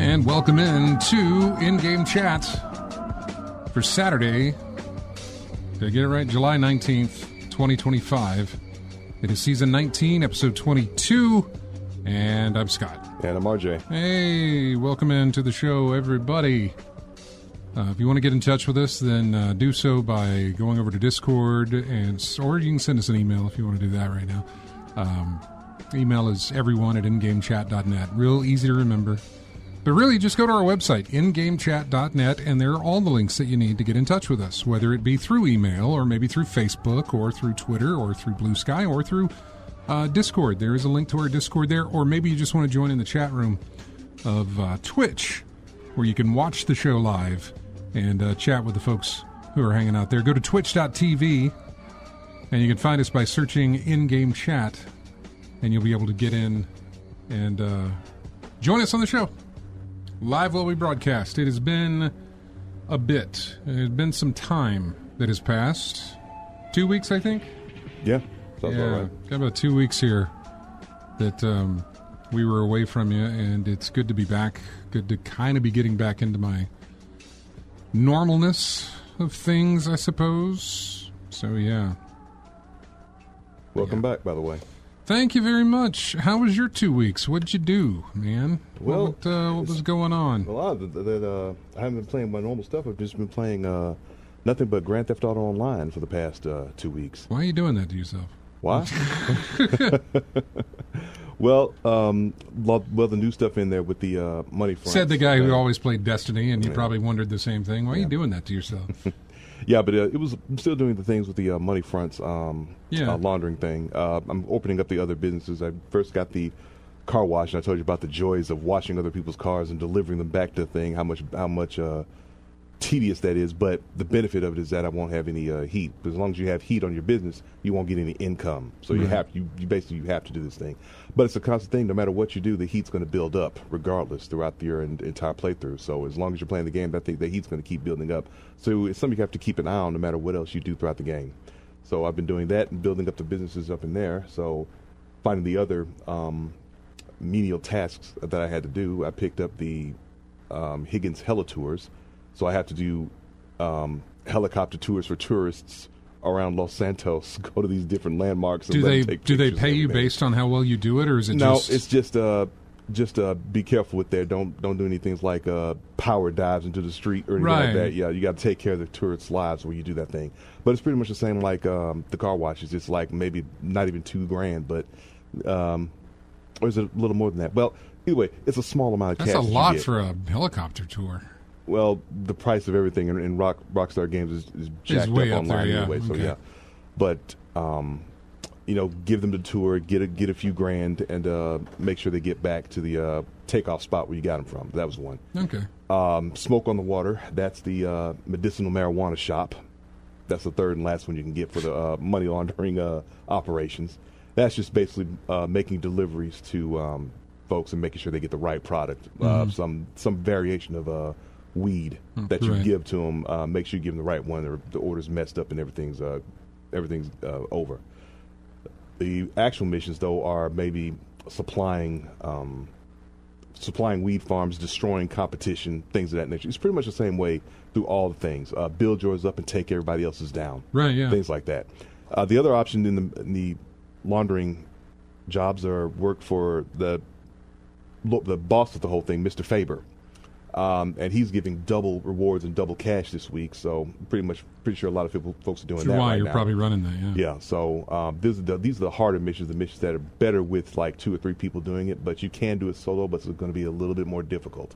And welcome in to In-Game Chat for Saturday. Did I get it right? July 19th, 2025. It is season 19, episode 22. And I'm Scott. And I'm RJ. Hey, welcome into the show, everybody. If you want to get in touch with us, then do so by going over to Discord, or you can send us an email if you want to do that right now. Email is everyone@ingamechat.net. Real easy to remember. But really, just go to our website, ingamechat.net, and there are all the links that you need to get in touch with us, whether it be through email, or maybe through Facebook, or through Twitter, or through Blue Sky, or through Discord. There is a link to our Discord there, or maybe you just want to join in the chat room of Twitch, where you can watch the show live and chat with the folks who are hanging out there. Go to twitch.tv, and you can find us by searching In-Game Chat, and you'll be able to get in and join us on the show live while we broadcast. It has been a bit. It has been some time that has passed. 2 weeks, I think? Yeah, sounds about right. Got about 2 weeks here that we were away from you, and it's good to be back. Good to kind of be getting back into my normalness of things, I suppose. So, yeah. Welcome back, by the way. Thank you very much. How was your 2 weeks? What did you do, man? Well, what was going on? A lot that I haven't been playing my normal stuff. I've just been playing nothing but Grand Theft Auto Online for the past 2 weeks. Why are you doing that to yourself? Why? Well, the new stuff in there with the money front. Said the guy who always played Destiny, and you probably wondered the same thing. Why are you doing that to yourself? Yeah, but I'm still doing the things with the money fronts laundering thing. I'm opening up the other businesses. I first got the car wash, and I told you about the joys of washing other people's cars and delivering them back to the thing, how much tedious that is. But the benefit of it is that I won't have any heat. As long as you have heat on your business, you won't get any income. So you have to do this thing. But it's a constant thing. No matter what you do, the heat's going to build up regardless throughout your entire playthrough. So as long as you're playing the game, I think the heat's going to keep building up. So it's something you have to keep an eye on no matter what else you do throughout the game. So I've been doing that and building up the businesses up in there. So finding the other menial tasks that I had to do, I picked up the Higgins Helitours. So I have to do helicopter tours for tourists around Los Santos, go to these different landmarks. And do they pay you based on how well you do it, or is it just... No, it's just be careful with that. Don't do anything like power dives into the street or anything like that. Yeah, you got to take care of the tourists' lives when you do that thing. But it's pretty much the same like the car washes. It's like maybe not even $2,000, but or is it a little more than that? Well, anyway, it's a small amount of cash. That's a lot for a helicopter tour. Well, the price of everything in Rockstar Games is jacked up way online up there, anyway. So yeah, but give them the tour, get a few grand, and make sure they get back to the takeoff spot where you got them from. That was one. Okay. Smoke on the Water. That's the medicinal marijuana shop. That's the third and last one you can get for the money laundering operations. That's just basically making deliveries to folks and making sure they get the right product. Some variation of weed that you give to them. Make sure you give them the right one, or the order's messed up and everything's over. The actual missions, though, are maybe supplying weed farms, destroying competition, things of that nature. It's pretty much the same way through all the things. Build yours up and take everybody else's down. Right, yeah. Things like that. The other option in the laundering jobs are work for the boss of the whole thing, Mr. Faber. And he's giving double rewards and double cash this week, so pretty sure a lot of folks are doing that right you're now. Probably running that, yeah. Yeah, so these are the harder missions, the missions that are better with like 2 or 3 people doing it, but you can do it solo, but it's going to be a little bit more difficult.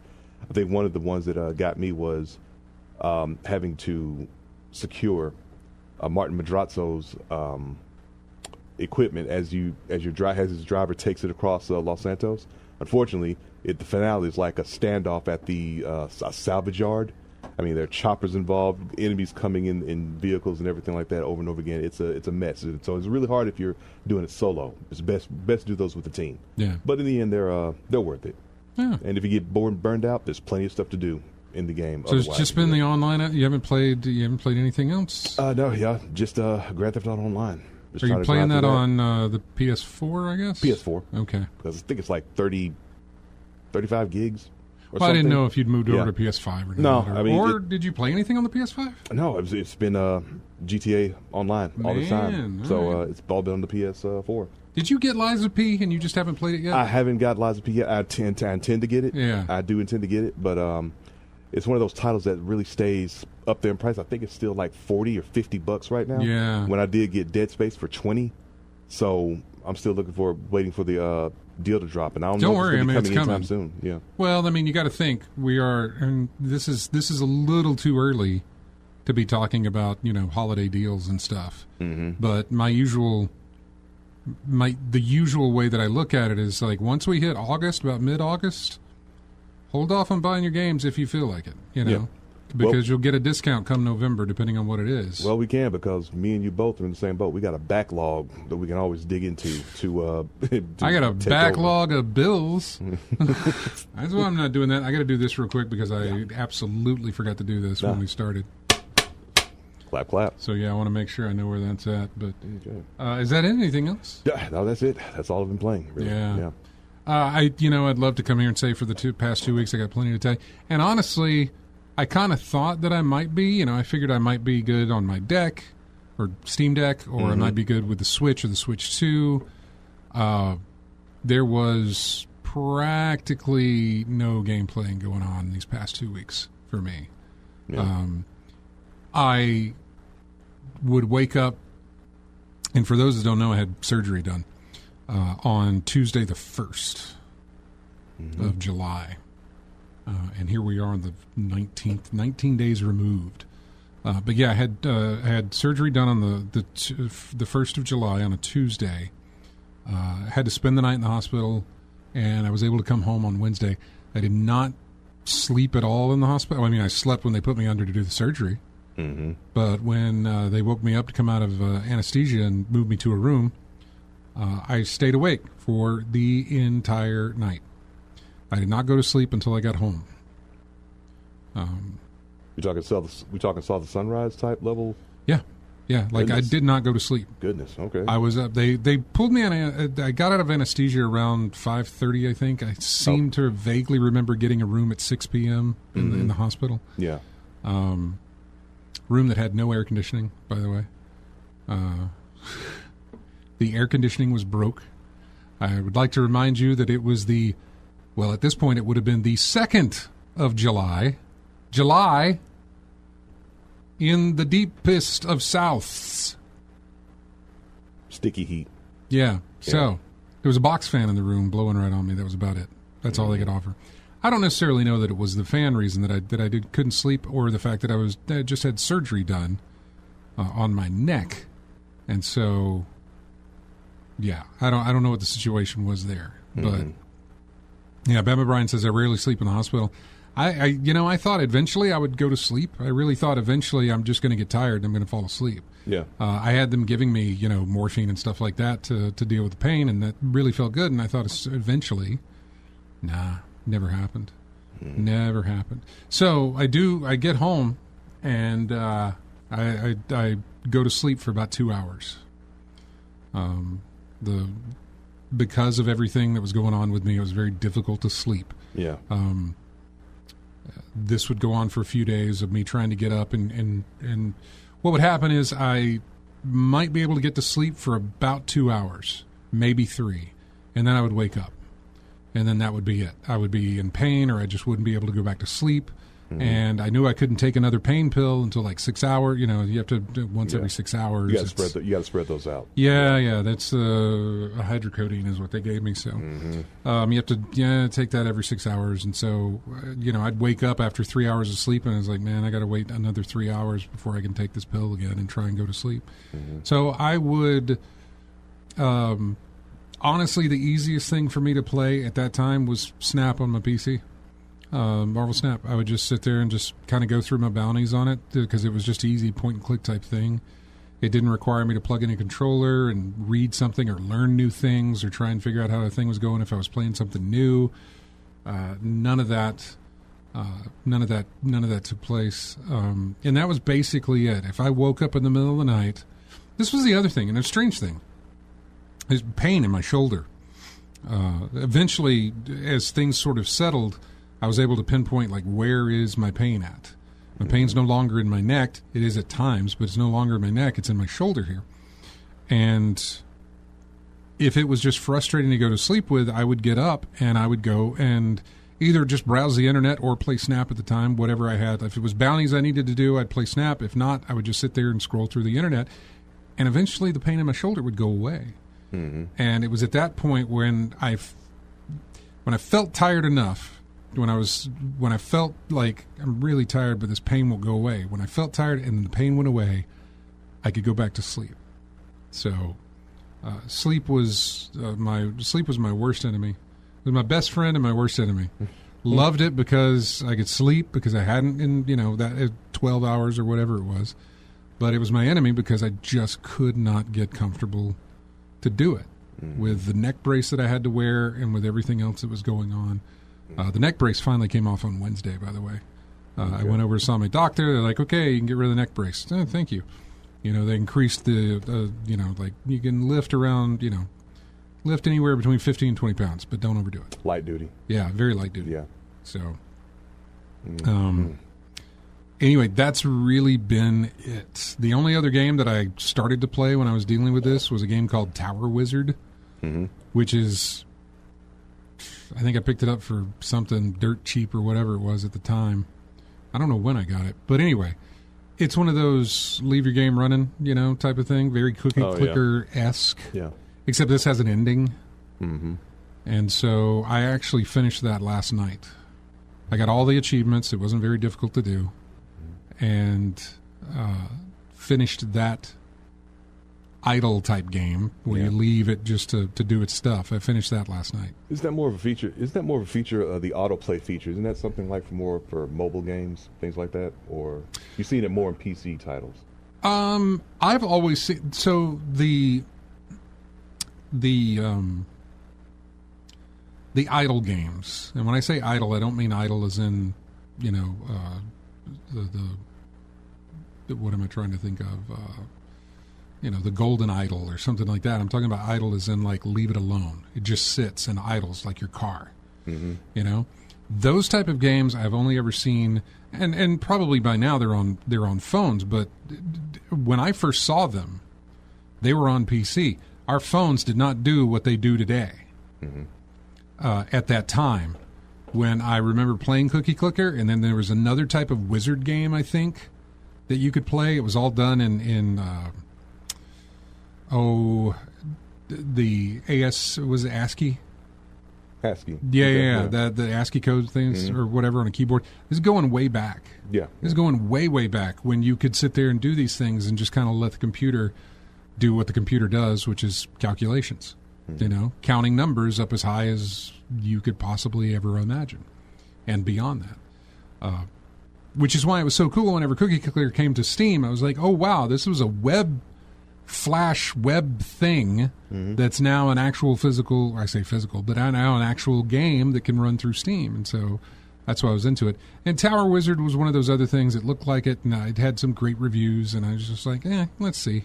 I think one of the ones that got me was having to secure Martin Madrazo's equipment as his driver takes it across Los Santos. Unfortunately, the finale is like a standoff at the salvage yard. I mean, there are choppers involved, enemies coming in vehicles and everything like that over and over again. It's a mess. So it's really hard if you're doing it solo. It's best to do those with a team. Yeah. But in the end, they're worth it. Yeah. And if you get bored and burned out, there's plenty of stuff to do in the game. So it's just been the online. You haven't played anything else? No, yeah, just Grand Theft Auto Online. Are you playing that on the PS4, I guess? PS4. Okay. Because I think it's like 35 gigs. Well, I didn't know if you'd moved over to PS5 or not. No, I mean, or did you play anything on the PS5? No, it's been GTA Online all the time. So it's all been on the PS4. Did you get Lies of P and you just haven't played it yet? I haven't got Lies of P yet. I intend to get it. Yeah. I do intend to get it, but it's one of those titles that really stays up there in price. I think it's still like $40 or $50 right now. Yeah. When I did get Dead Space for $20, so I'm still waiting for the deal to drop, and I don't know worry, if it's coming anytime soon. Yeah. Well, I mean, you got to think and this is a little too early to be talking about holiday deals and stuff. Mm-hmm. But the usual way that I look at it is like once we hit August, about mid-August, hold off on buying your games if you feel like it. Yeah. Because you'll get a discount come November, depending on what it is. Well, we can, because me and you both are in the same boat. We got a backlog that we can always dig into to I got a backlog of bills. That's why I'm not doing that. I got to do this real quick because I absolutely forgot to do this when we started. Clap, clap. So, I want to make sure I know where that's at. But is that anything else? Yeah, no, that's it. That's all I've been playing. Really. Yeah. I'd love to come here and say for the past 2 weeks I got plenty to tell you. And honestly, I kind of thought that I might be. I figured I might be good on my deck or Steam Deck, or I might be good with the Switch or the Switch 2. There was practically no game playing going on these past 2 weeks for me. Yeah. I would wake up, and for those that don't know, I had surgery done on Tuesday the 1st of July. And here we are on the 19th, 19 days removed. But I had surgery done on the 1st of July on a Tuesday. Had to spend the night in the hospital, and I was able to come home on Wednesday. I did not sleep at all in the hospital. I mean, I slept when they put me under to do the surgery. Mm-hmm. But when they woke me up to come out of anesthesia and moved me to a room, I stayed awake for the entire night. I did not go to sleep until I got home. We talking saw the sunrise type level? Yeah. Like goodness. I did not go to sleep. Goodness. Okay. I was up. They pulled me on. I got out of anesthesia around 5:30. I think I seem to vaguely remember getting a room at 6 p.m. in the hospital. Yeah. Room that had no air conditioning, by the way. The air conditioning was broke. I would like to remind you that it was at this point, it would have been the 2nd of July. July in the deepest of Souths. Sticky heat. Yeah. So there was a box fan in the room blowing right on me. That was about it. That's all they could offer. I don't necessarily know that it was the fan reason that I couldn't sleep, or the fact that I just had surgery done on my neck, and so I don't know what the situation was there, but. Yeah, Bama Bryan says I rarely sleep in the hospital. I thought eventually I would go to sleep. I really thought eventually I'm just going to get tired and I'm going to fall asleep. Yeah. I had them giving me, morphine and stuff like that to deal with the pain, and that really felt good. And I thought eventually, never happened. Never happened. So I get home and I go to sleep for about 2 hours. Because of everything that was going on with me, it was very difficult to sleep. Yeah. This would go on for a few days of me trying to get up, and what would happen is I might be able to get to sleep for about 2 hours, maybe 3, and then I would wake up, and then that would be it. I would be in pain, or I just wouldn't be able to go back to sleep. And I knew I couldn't take another pain pill until like 6 hours. You have to do once every 6 hours. You got to spread those out. Yeah. That's hydrocodone is what they gave me. So you have to take that every 6 hours. And so I'd wake up after 3 hours of sleep, and I was like, man, I got to wait another 3 hours before I can take this pill again and try and go to sleep. So I would. Honestly, the easiest thing for me to play at that time was Snap on my PC. Marvel Snap. I would just sit there and just kind of go through my bounties on it because it was just easy point and click type thing. It didn't require me to plug in a controller and read something or learn new things or try and figure out how the thing was going if I was playing something new. None of that took place. And that was basically it. If I woke up in the middle of the night, this was the other thing, and a strange thing. There's pain in my shoulder. Eventually, as things sort of settled, I was able to pinpoint, like, where is my pain at? My pain's no longer in my neck. It is at times, but it's no longer in my neck. It's in my shoulder here. And if it was just frustrating to go to sleep with, I would get up and I would go and either just browse the internet or play Snap at the time, whatever I had. If it was bounties I needed to do, I'd play Snap. If not, I would just sit there and scroll through the internet. And eventually the pain in my shoulder would go away. Mm-hmm. And it was at that point when I felt tired enough, when I felt like I'm really tired, but this pain will go away. When I felt tired and the pain went away, I could go back to sleep. So sleep was my worst enemy. It was my best friend and my worst enemy. Loved it because I could sleep, because I hadn't in that 12 hours or whatever it was. But it was my enemy because I just could not get comfortable to do it with the neck brace that I had to wear and with everything else that was going on. The neck brace finally came off on Wednesday, by the way. Okay. I went over to saw my doctor. They're like, okay, you can get rid of the neck brace. Oh, thank you. They increased the, like you can lift around, lift anywhere between 15 and 20 pounds, but don't overdo it. Light duty. Yeah, very light duty. Yeah. So, anyway, that's really been it. The only other game that I started to play when I was dealing with this was a game called Tower Wizard, which is, I think I picked it up for something dirt cheap or whatever it was at the time. I don't know when I got it. But anyway, it's one of those leave your game running, type of thing. Very cookie clicker-esque. Yeah. Except this has an ending. Mm-hmm. And so I actually finished that last night. I got all the achievements. It wasn't very difficult to do. And finished that idle type game where you leave it just to do its stuff. I finished that last night. Is that more of a feature? Is that more of a feature of the autoplay feature? Isn't that something like for mobile games, things like that? Or you've seen it more in PC titles? I've always seen, so the idle games, and when I say idle, I don't mean idle as in, the what am I trying to think of? The golden idle or something like that. I'm talking about idle as in like leave it alone. It just sits and idles like your car. Mm-hmm. Those type of games I've only ever seen, and probably by now they're on phones. But when I first saw them, they were on PC. Our phones did not do what they do today. Mm-hmm. At that time, when I remember playing Cookie Clicker, and then there was another type of wizard game, I think, that you could play. It was all done in the was it ASCII? ASCII. Yeah. The ASCII code things or whatever on a keyboard. This is going way back. Yeah. This is going way, way back when you could sit there and do these things and just kind of let the computer do what the computer does, which is calculations. Counting numbers up as high as you could possibly ever imagine and beyond that. Which is why it was so cool whenever Cookie Clicker came to Steam. I was like, oh, wow, this was a flash web thing that's now an actual physical, I say physical, but now an actual game that can run through Steam. And so that's why I was into it. And Tower Wizard was one of those other things that looked like it, and it had some great reviews, and I was just like, let's see.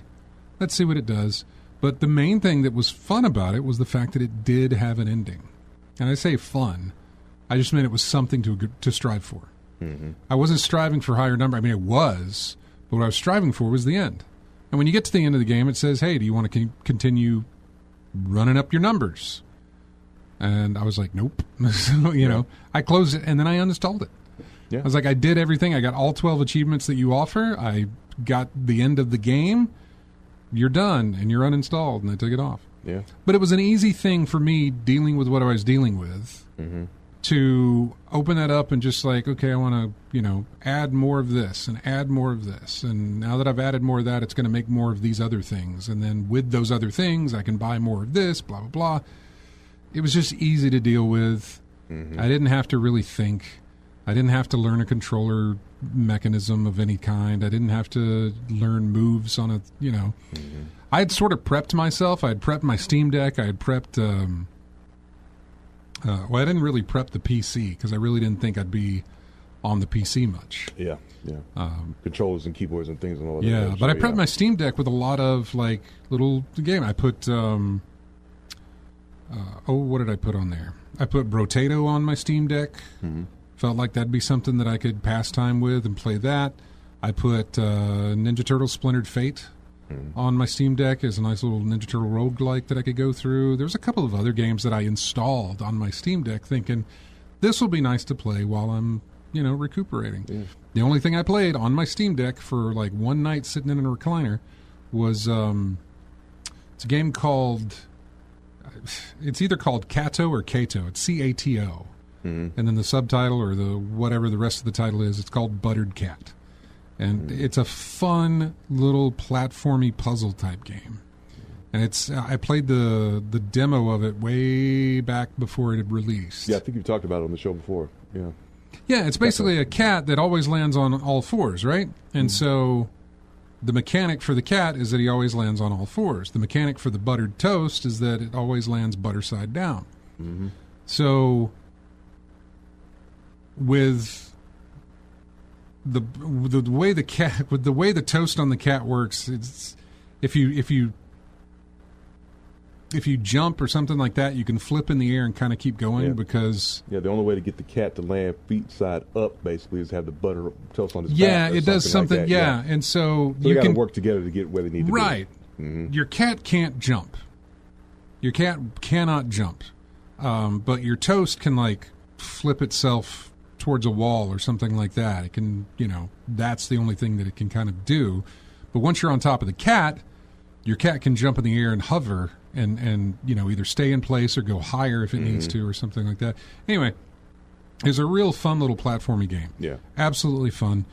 Let's see what it does. But the main thing that was fun about it was the fact that it did have an ending. And I say fun. I just meant it was something to strive for. Mm-hmm. I wasn't striving for higher number. I mean, it was, but what I was striving for was the end. And when you get to the end of the game, it says, hey, do you want to continue running up your numbers? And I was like, nope. So, I closed it, and then I uninstalled it. Yeah. I was like, I did everything. I got all 12 achievements that you offer. I got the end of the game. You're done, and you're uninstalled, and I took it off. Yeah. But it was an easy thing for me dealing with what I was dealing with to open that up and just like, okay, I want to, add more of this and add more of this. And now that I've added more of that, it's going to make more of these other things. And then with those other things, I can buy more of this, blah, blah, blah. It was just easy to deal with. I didn't have to really think. I didn't have to learn a controller mechanism of any kind. I didn't have to learn moves on a, I had sort of prepped myself. I had prepped my Steam Deck. I had prepped, I didn't really prep the PC because I really didn't think I'd be on the PC much. Yeah. Controllers and keyboards and things and all that. Yeah, but I prepped my Steam Deck with a lot of, like, little game. I put, what did I put on there? I put Brotato on my Steam Deck. Felt like that'd be something that I could pass time with and play that. I put Ninja Turtles Splintered Fate on my Steam Deck as a nice little Ninja Turtle roguelike that I could go through. There's a couple of other games that I installed on my Steam Deck thinking, this will be nice to play while I'm, recuperating. Yeah. The only thing I played on my Steam Deck for like one night sitting in a recliner was it's a game called, it's either called Kato or Kato. It's C-A-T-O. And then the subtitle or the whatever the rest of the title is, it's called Buttered Cat. And it's a fun little platformy puzzle type game. And I played the demo of it way back before it had released. Yeah, I think you've talked about it on the show before. Yeah. Yeah, it's basically a cat that always lands on all fours, right? And so the mechanic for the cat is that he always lands on all fours. The mechanic for the buttered toast is that it always lands butter side down. So with the way the way the toast on the cat works, it's if you jump or something like that, you can flip in the air and kind of keep going because the only way to get the cat to land feet side up basically is have the butter toast on his back. Yeah, it does something. Like that. And so you got to work together to get where they need to be. Right. Your cat can't jump. Your cat cannot jump, but your toast can like flip itself towards a wall or something like that. It can, that's the only thing that it can kind of do. But once you're on top of the cat, your cat can jump in the air and hover and either stay in place or go higher if it needs to or something like that. Anyway, it's a real fun little platformy game. Yeah. Absolutely fun.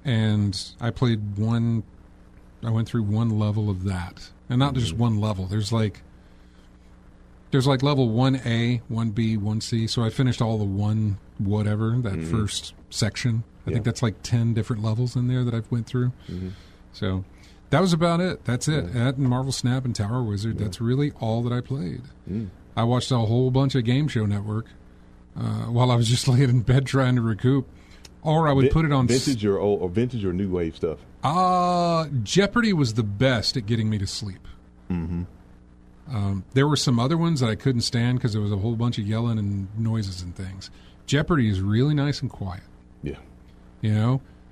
And I went through one level of that. And not just one level. There's like level 1A, 1B, 1C. So I finished all the one whatever, that first section. I think that's like 10 different levels in there that I've went through. So that was about it. That's it. That and Marvel Snap and Tower Wizard, that's really all that I played. I watched a whole bunch of Game Show Network while I was just laying in bed trying to recoup. Or I would put it on... Vintage or vintage or new wave stuff? Jeopardy was the best at getting me to sleep. There were some other ones that I couldn't stand because there was a whole bunch of yelling and noises and things. Jeopardy is really nice and quiet. Yeah.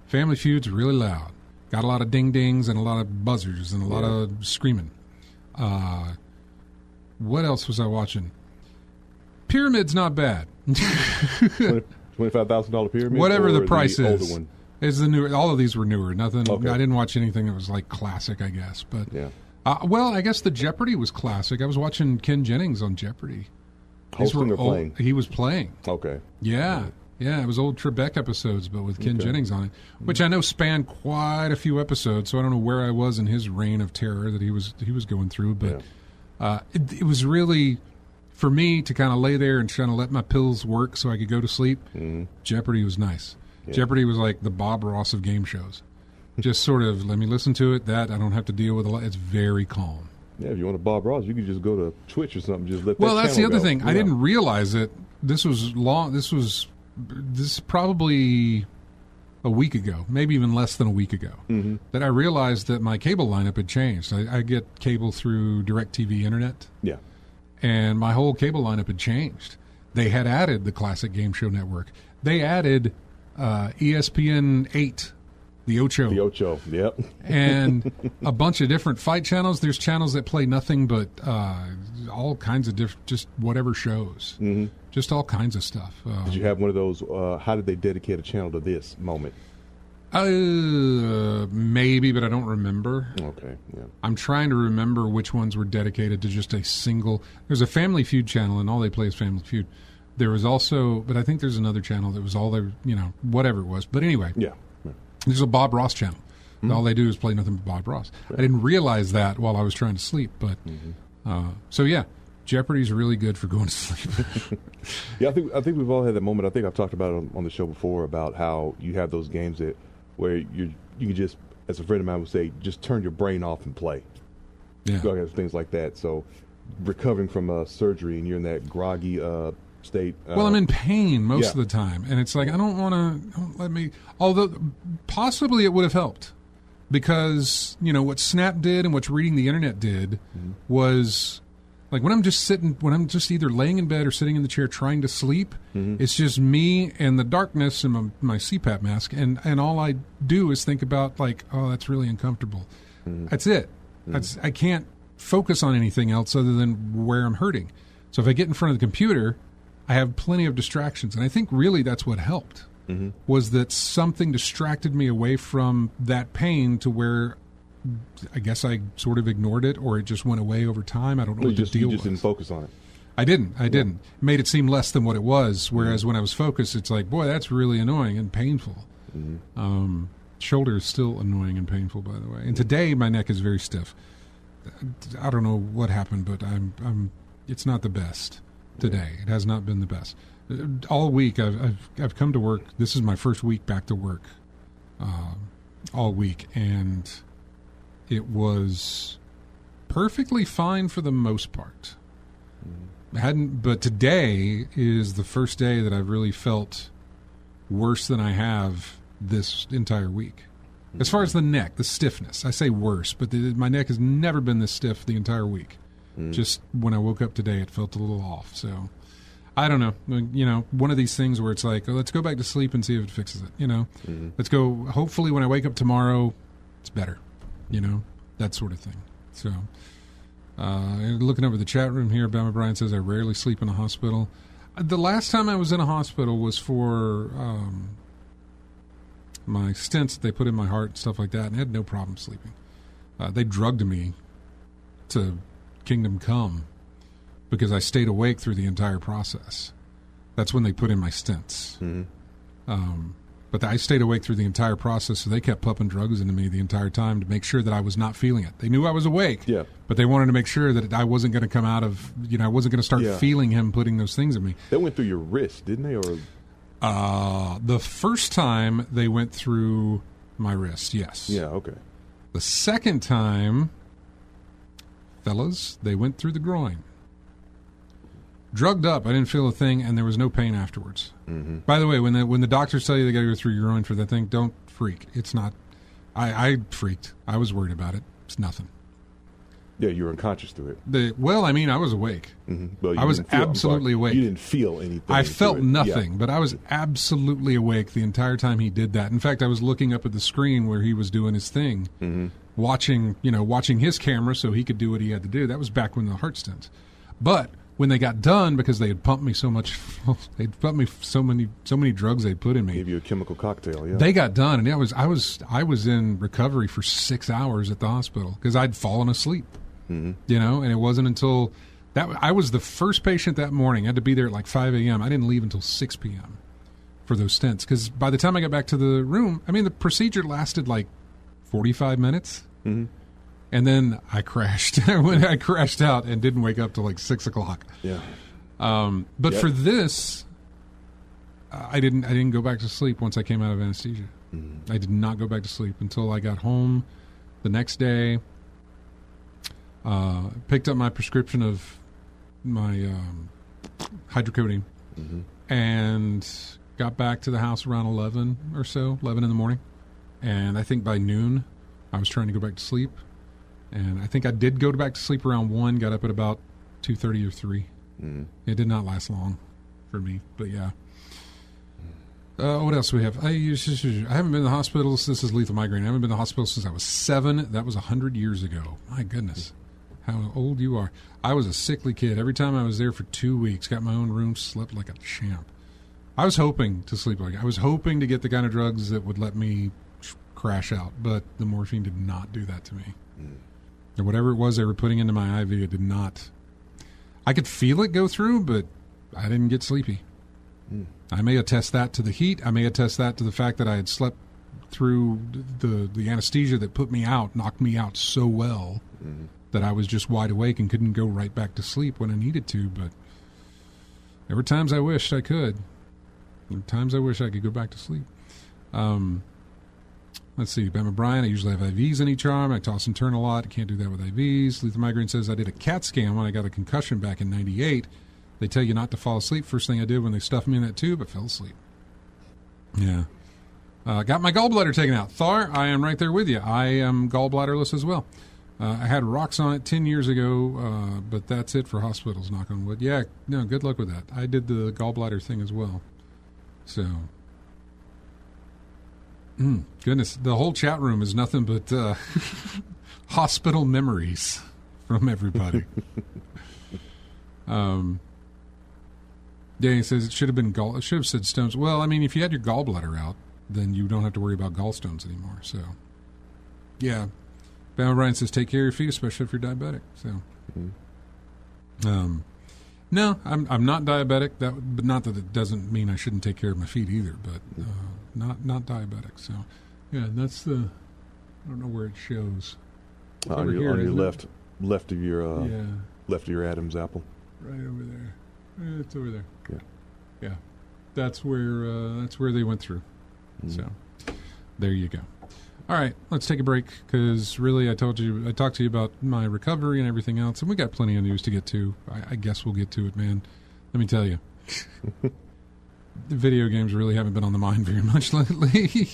Family Feud's really loud. Got a lot of ding-dings and a lot of buzzers and a lot of screaming. What else was I watching? Pyramid's not bad. $25,000 Pyramid? Whatever the price the is. Older one? It's the newer. All of these were newer. Nothing. Okay. I didn't watch anything that was like classic, I guess. But yeah. Well, I guess the Jeopardy was classic. I was watching Ken Jennings on Jeopardy. Hosting or playing? He was playing. Okay. Yeah. Yeah, it was old Trebek episodes, but with Ken Jennings on it, which I know spanned quite a few episodes. So I don't know where I was in his reign of terror that he was going through, but it was really for me to kind of lay there and trying to let my pills work so I could go to sleep. Jeopardy was nice. Yeah. Jeopardy was like the Bob Ross of game shows. Just sort of let me listen to it. That I don't have to deal with a lot. It's very calm. Yeah, if you want a Bob Ross, you could just go to Twitch or something. Just let. Well, that's the other thing. Yeah. I didn't realize it. This is probably a week ago, maybe even less than a week ago, that I realized that my cable lineup had changed. I get cable through DirecTV Internet. Yeah. And my whole cable lineup had changed. They had added the Classic Game Show Network. They added ESPN 8, the Ocho. The Ocho, yep. And a bunch of different fight channels. There's channels that play nothing but all kinds of just whatever shows. Just all kinds of stuff. Did you have one of those, how did they dedicate a channel to this moment? Maybe, but I don't remember. Okay, yeah. I'm trying to remember which ones were dedicated to just a single... There's a Family Feud channel, and all they play is Family Feud. There was also... But I think there's another channel that was all their... whatever it was. But anyway. Yeah. There's a Bob Ross channel. All they do is play nothing but Bob Ross. Right. I didn't realize that while I was trying to sleep, but... So, yeah. Jeopardy's really good for going to sleep. Yeah, I think we've all had that moment. I think I've talked about it on the show before about how you have those games where you can just, as a friend of mine would say, just turn your brain off and play. Yeah. Things like that. So recovering from surgery and you're in that groggy state. Well, I'm in pain most of the time. And it's like, I don't let me, although possibly it would have helped. Because, what Snap did and what reading the internet did was Like when I'm just either laying in bed or sitting in the chair trying to sleep, it's just me and the darkness and my CPAP mask. And all I do is think about like, oh, that's really uncomfortable. That's it. I can't focus on anything else other than where I'm hurting. So if I get in front of the computer, I have plenty of distractions. And I think really that's what helped, was that something distracted me away from that pain to where I guess I sort of ignored it, or it just went away over time. I don't know what the deal was. You just didn't focus on it. I didn't. It made it seem less than what it was, whereas when I was focused, it's like, boy, that's really annoying and painful. Shoulder is still annoying and painful, by the way. And today, my neck is very stiff. I don't know what happened, but it's not the best today. It has not been the best. All week, I've come to work. This is my first week back to work all week, and it was perfectly fine for the most part. But today is the first day that I've really felt worse than I have this entire week. As far as the neck, the stiffness, I say worse, but my neck has never been this stiff the entire week. Just when I woke up today, it felt a little off. So I don't know. You know, one of these things where it's like, oh, let's go back to sleep and see if it fixes it. You know, let's go. Hopefully, when I wake up tomorrow, it's better. You know, that sort of thing. So, looking over the chat room here, Bama Brian says, I rarely sleep in a hospital. The last time I was in a hospital was for my stents that they put in my heart and stuff like that, and I had no problem sleeping. They drugged me to Kingdom Come because I stayed awake through the entire process. That's when they put in my stents. But I stayed awake through the entire process, so they kept pumping drugs into me the entire time to make sure that I was not feeling it. They knew I was awake, but they wanted to make sure that I wasn't going to come out of, I wasn't going to start feeling him putting those things in me. They went through your wrist, didn't they? Or the first time they went through my wrist, yes. Yeah, okay. The second time, fellas, they went through the groin. Drugged up, I didn't feel a thing, and there was no pain afterwards. By the way, when the doctors tell you they got to go through your groin for that thing, don't freak. It's not. I freaked. I was worried about it. It's nothing. Yeah, you were unconscious through it. I was awake. Well, I was absolutely awake. You didn't feel anything. I felt nothing, but I was absolutely awake the entire time he did that. In fact, I was looking up at the screen where he was doing his thing, watching his camera so he could do what he had to do. That was back when the heart stents. But when they got done, because they had pumped me so much, they'd pumped me so many drugs they'd put in me. Gave you a chemical cocktail, yeah. They got done, and I was in recovery for 6 hours at the hospital because I'd fallen asleep. And it wasn't until that I was the first patient that morning. I had to be there at like 5 a.m. I didn't leave until 6 p.m. for those stents because by the time I got back to the room, the procedure lasted like 45 minutes. And then I crashed. I crashed out and didn't wake up till like 6 o'clock. Yeah. But for this, I didn't go back to sleep once I came out of anesthesia. I did not go back to sleep until I got home the next day. Picked up my prescription of my hydrocodone and got back to the house around 11 or so, 11 in the morning. And I think by noon, I was trying to go back to sleep. And I think I did go back to sleep around 1, got up at about 2:30 or 3. It did not last long for me, but yeah. What else do we have? I haven't been in the hospital. This is lethal migraine. I haven't been in the hospital since I was 7. That was 100 years ago. My goodness. How old you are. I was a sickly kid. Every time I was there for 2 weeks, got my own room, slept like a champ. I was hoping to sleep like I was hoping to get the kind of drugs that would let me crash out, but the morphine did not do that to me. Or whatever it was they were putting into my IV, it did not. I could feel it go through, but I didn't get sleepy. I may attest that to the heat. I may attest that to the fact that I had slept through the anesthesia that put me out, knocked me out so well that I was just wide awake and couldn't go right back to sleep when I needed to. But there were times I wished I could. There were times I wish I could go back to sleep. Let's see. Bama Brian, I usually have IVs in each arm. I toss and turn a lot. I can't do that with IVs. Lethal Migraine says, I did a CAT scan when I got a concussion back in 98. They tell you not to fall asleep. First thing I did when they stuffed me in that tube, I fell asleep. Yeah. Got my gallbladder taken out. Thar, I am right there with you. I am gallbladderless as well. I had rocks on it 10 years ago, but that's it for hospitals, knock on wood. Yeah, no, good luck with that. I did the gallbladder thing as well. So, goodness, the whole chat room is nothing but hospital memories from everybody. Danny says it should have been it should have said stones. Well, I mean, if you had your gallbladder out, then you don't have to worry about gallstones anymore. So, yeah. Ben O'Brien says take care of your feet, especially if you're diabetic. So, no, I'm not diabetic. But not that it doesn't mean I shouldn't take care of my feet either. But not diabetic. So, yeah, that's the. I don't know where it shows. On your left of your left of your Adam's apple. Right over there. It's over there. Yeah. That's where they went through. So, there you go. All right, let's take a break because really I talked to you about my recovery and everything else, and we got plenty of news to get to. I guess we'll get to it, man. Let me tell you. The video games really haven't been on the mind very much lately.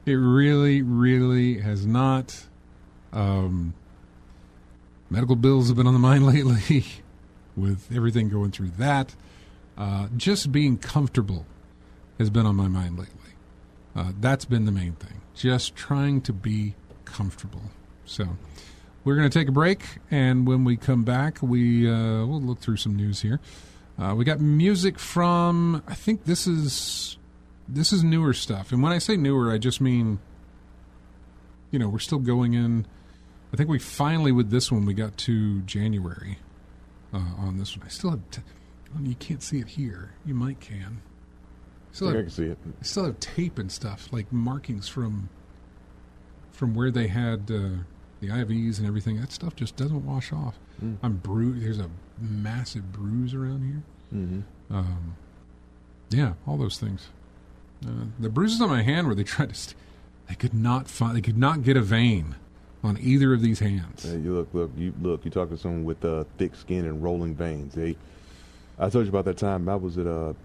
It really, really has not. Medical bills have been on the mind lately with everything going through that. Just being comfortable has been on my mind lately. That's been the main thing. Just trying to be comfortable. So we're going to take a break, and when we come back, we'll look through some news here. We got music from, I think this is newer stuff. And when I say newer, I just mean, we're still going in. I think we finally, with this one, we got to January on this one. I still have, you can't see it here. You might can. I can see it. I still have tape and stuff, like markings from where they had the IVs and everything. That stuff just doesn't wash off. I'm bruised. There's a massive bruise around here. Yeah, all those things. The bruises on my hand where they tried to, they could not get a vein on either of these hands. Hey, you talk to someone with thick skin and rolling veins. I told you about that time I was at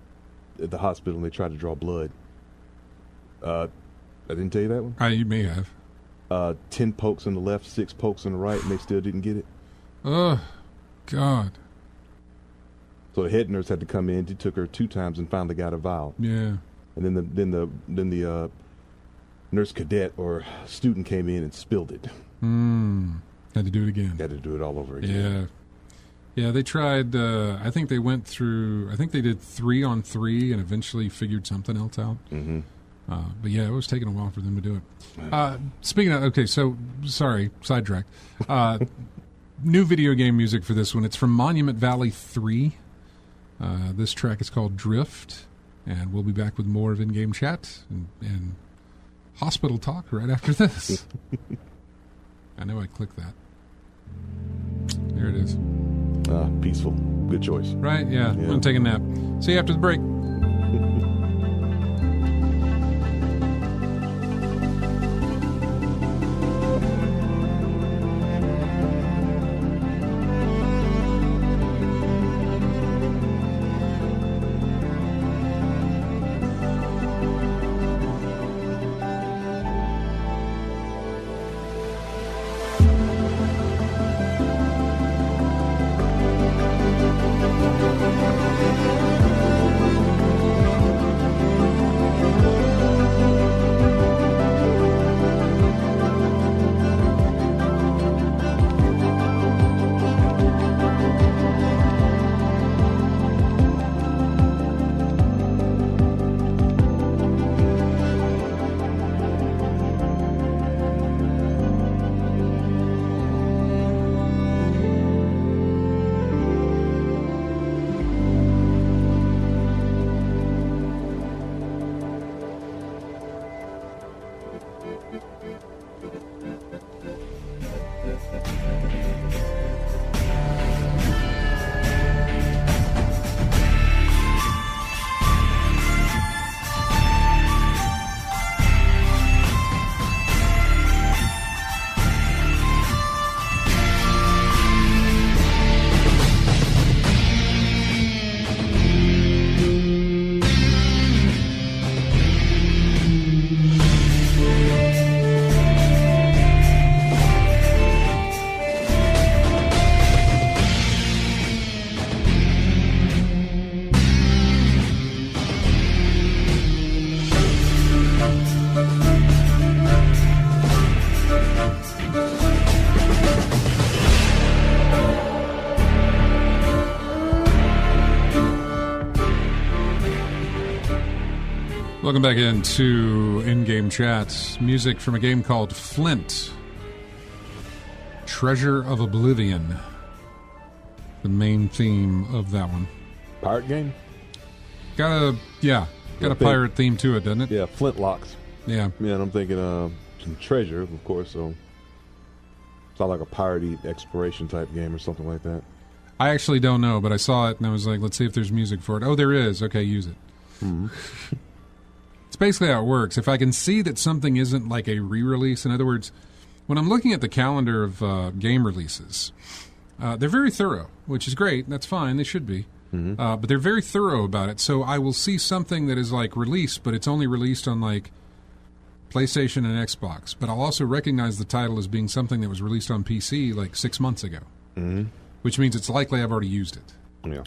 the hospital and they tried to draw blood. I didn't tell you that one? You may have. 10 pokes on the left, 6 pokes on the right, and they still didn't get it. Oh, God. So the head nurse had to come in. He took her 2 times and finally got a vial. Yeah. And then the nurse cadet or student came in and spilled it. Had to do it again. Had to do it all over again. Yeah, they tried, I think they did 3 on 3 and eventually figured something else out. But yeah, it was taking a while for them to do it. Speaking of, okay, so, sorry, sidetracked. New video game music for this one. It's from Monument Valley 3. This track is called Drift, and we'll be back with more of in-game chat and hospital talk right after this. I know I clicked that. There it is. Peaceful. Good choice. Right? Yeah. I'm going to take a nap. See you after the break. Welcome back into in-game chats. Music from a game called Flint. Treasure of Oblivion. The main theme of that one. Pirate game? Got a pirate theme to it, doesn't it? Yeah, Flintlocks. Yeah. Yeah, and I'm thinking some treasure, of course, so it's not like a piratey exploration type game or something like that. I actually don't know, but I saw it and I was like, let's see if there's music for it. Oh, there is. Okay, use it. Mm-hmm. It's basically how it works. If I can see that something isn't like a re-release, in other words, when I'm looking at the calendar of game releases, they're very thorough, which is great. That's fine. They should be. Mm-hmm. But they're very thorough about it. So I will see something that is like released, but it's only released on like PlayStation and Xbox. But I'll also recognize the title as being something that was released on PC like 6 months ago, which means it's likely I've already used it. Yeah.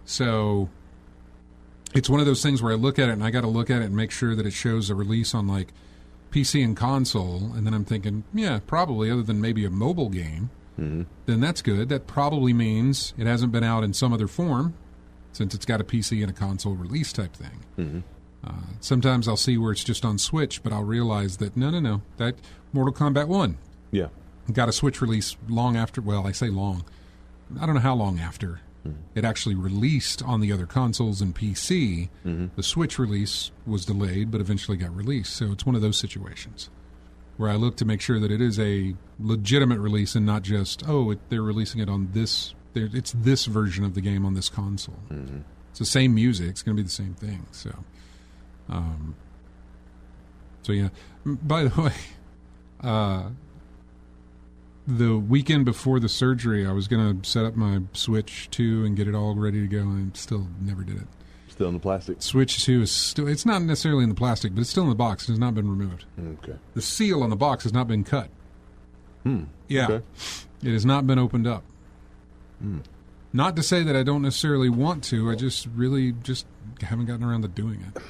So it's one of those things where I look at it and I got to look at it and make sure that it shows a release on like PC and console. And then I'm thinking, yeah, probably other than maybe a mobile game, then that's good. That probably means it hasn't been out in some other form since it's got a PC and a console release type thing. Sometimes I'll see where it's just on Switch, but I'll realize that no, that Mortal Kombat 1 got a Switch release long after, well, I say long. I don't know how long after. It actually released on the other consoles and PC. The Switch release was delayed, but eventually got released. So it's one of those situations where I look to make sure that it is a legitimate release and not just, they're releasing it on this. It's this version of the game on this console. It's the same music. It's going to be the same thing. So yeah. By the way, the weekend before the surgery, I was going to set up my Switch 2 and get it all ready to go, and still never did it. Still in the plastic? Switch 2 is still, it's not necessarily in the plastic, but it's still in the box. It has not been removed. Okay. The seal on the box has not been cut. Yeah. Okay. It has not been opened up. Not to say that I don't necessarily want to, I just really haven't gotten around to doing it.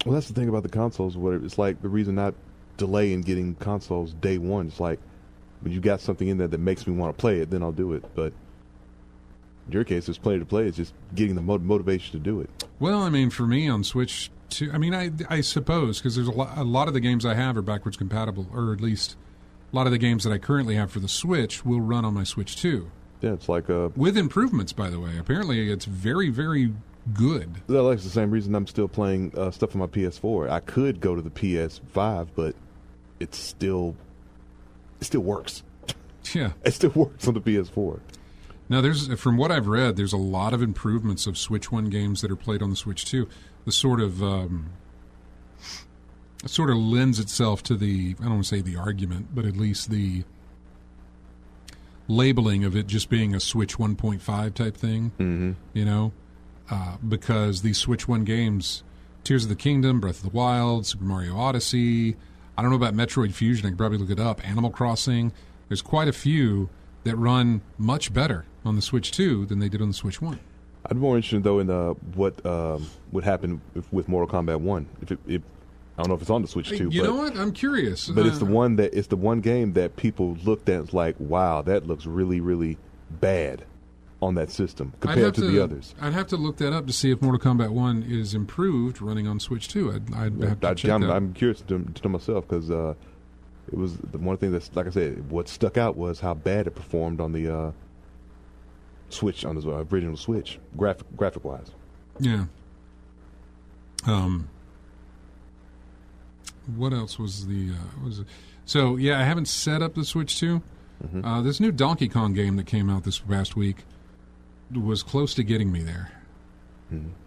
Well, that's the thing about the consoles. It's like the reason I delay in getting consoles day one. It's like, when you got something in there that makes me want to play it, then I'll do it. But in your case, there's plenty to play. It's just getting the motivation to do it. Well, I mean, for me on Switch 2, I mean, I suppose, because there's a lot of the games I have are backwards compatible, or at least a lot of the games that I currently have for the Switch will run on my Switch 2. Yeah, it's like with improvements, by the way. Apparently, it's very, very good. That's the same reason I'm still playing stuff on my PS4. I could go to the PS5, but it still works. Yeah. It still works on the PS4. Now, from what I've read, there's a lot of improvements of Switch 1 games that are played on the Switch 2. The sort of lends itself to the, I don't want to say the argument, but at least the labeling of it just being a Switch 1.5 type thing, because these Switch 1 games, Tears of the Kingdom, Breath of the Wild, Super Mario Odyssey, I don't know about Metroid Fusion, I can probably look it up, Animal Crossing, there's quite a few that run much better on the Switch 2 than they did on the Switch 1. I'd be more interested, though, in what would happen with Mortal Kombat 1. If I don't know if it's on the Switch 2. You know what? I'm curious. But it's the one game that people looked at and was like, wow, that looks really, really bad on that system compared to the others. I'd have to look that up to see if Mortal Kombat 1 is improved running on Switch 2. I'd have to check that. I'm curious to know myself because it was the one thing that's, like I said, what stuck out was how bad it performed on the Switch, on the original Switch, graphic-wise. Yeah. What else was So, yeah, I haven't set up the Switch 2. This new Donkey Kong game that came out this past week was close to getting me there.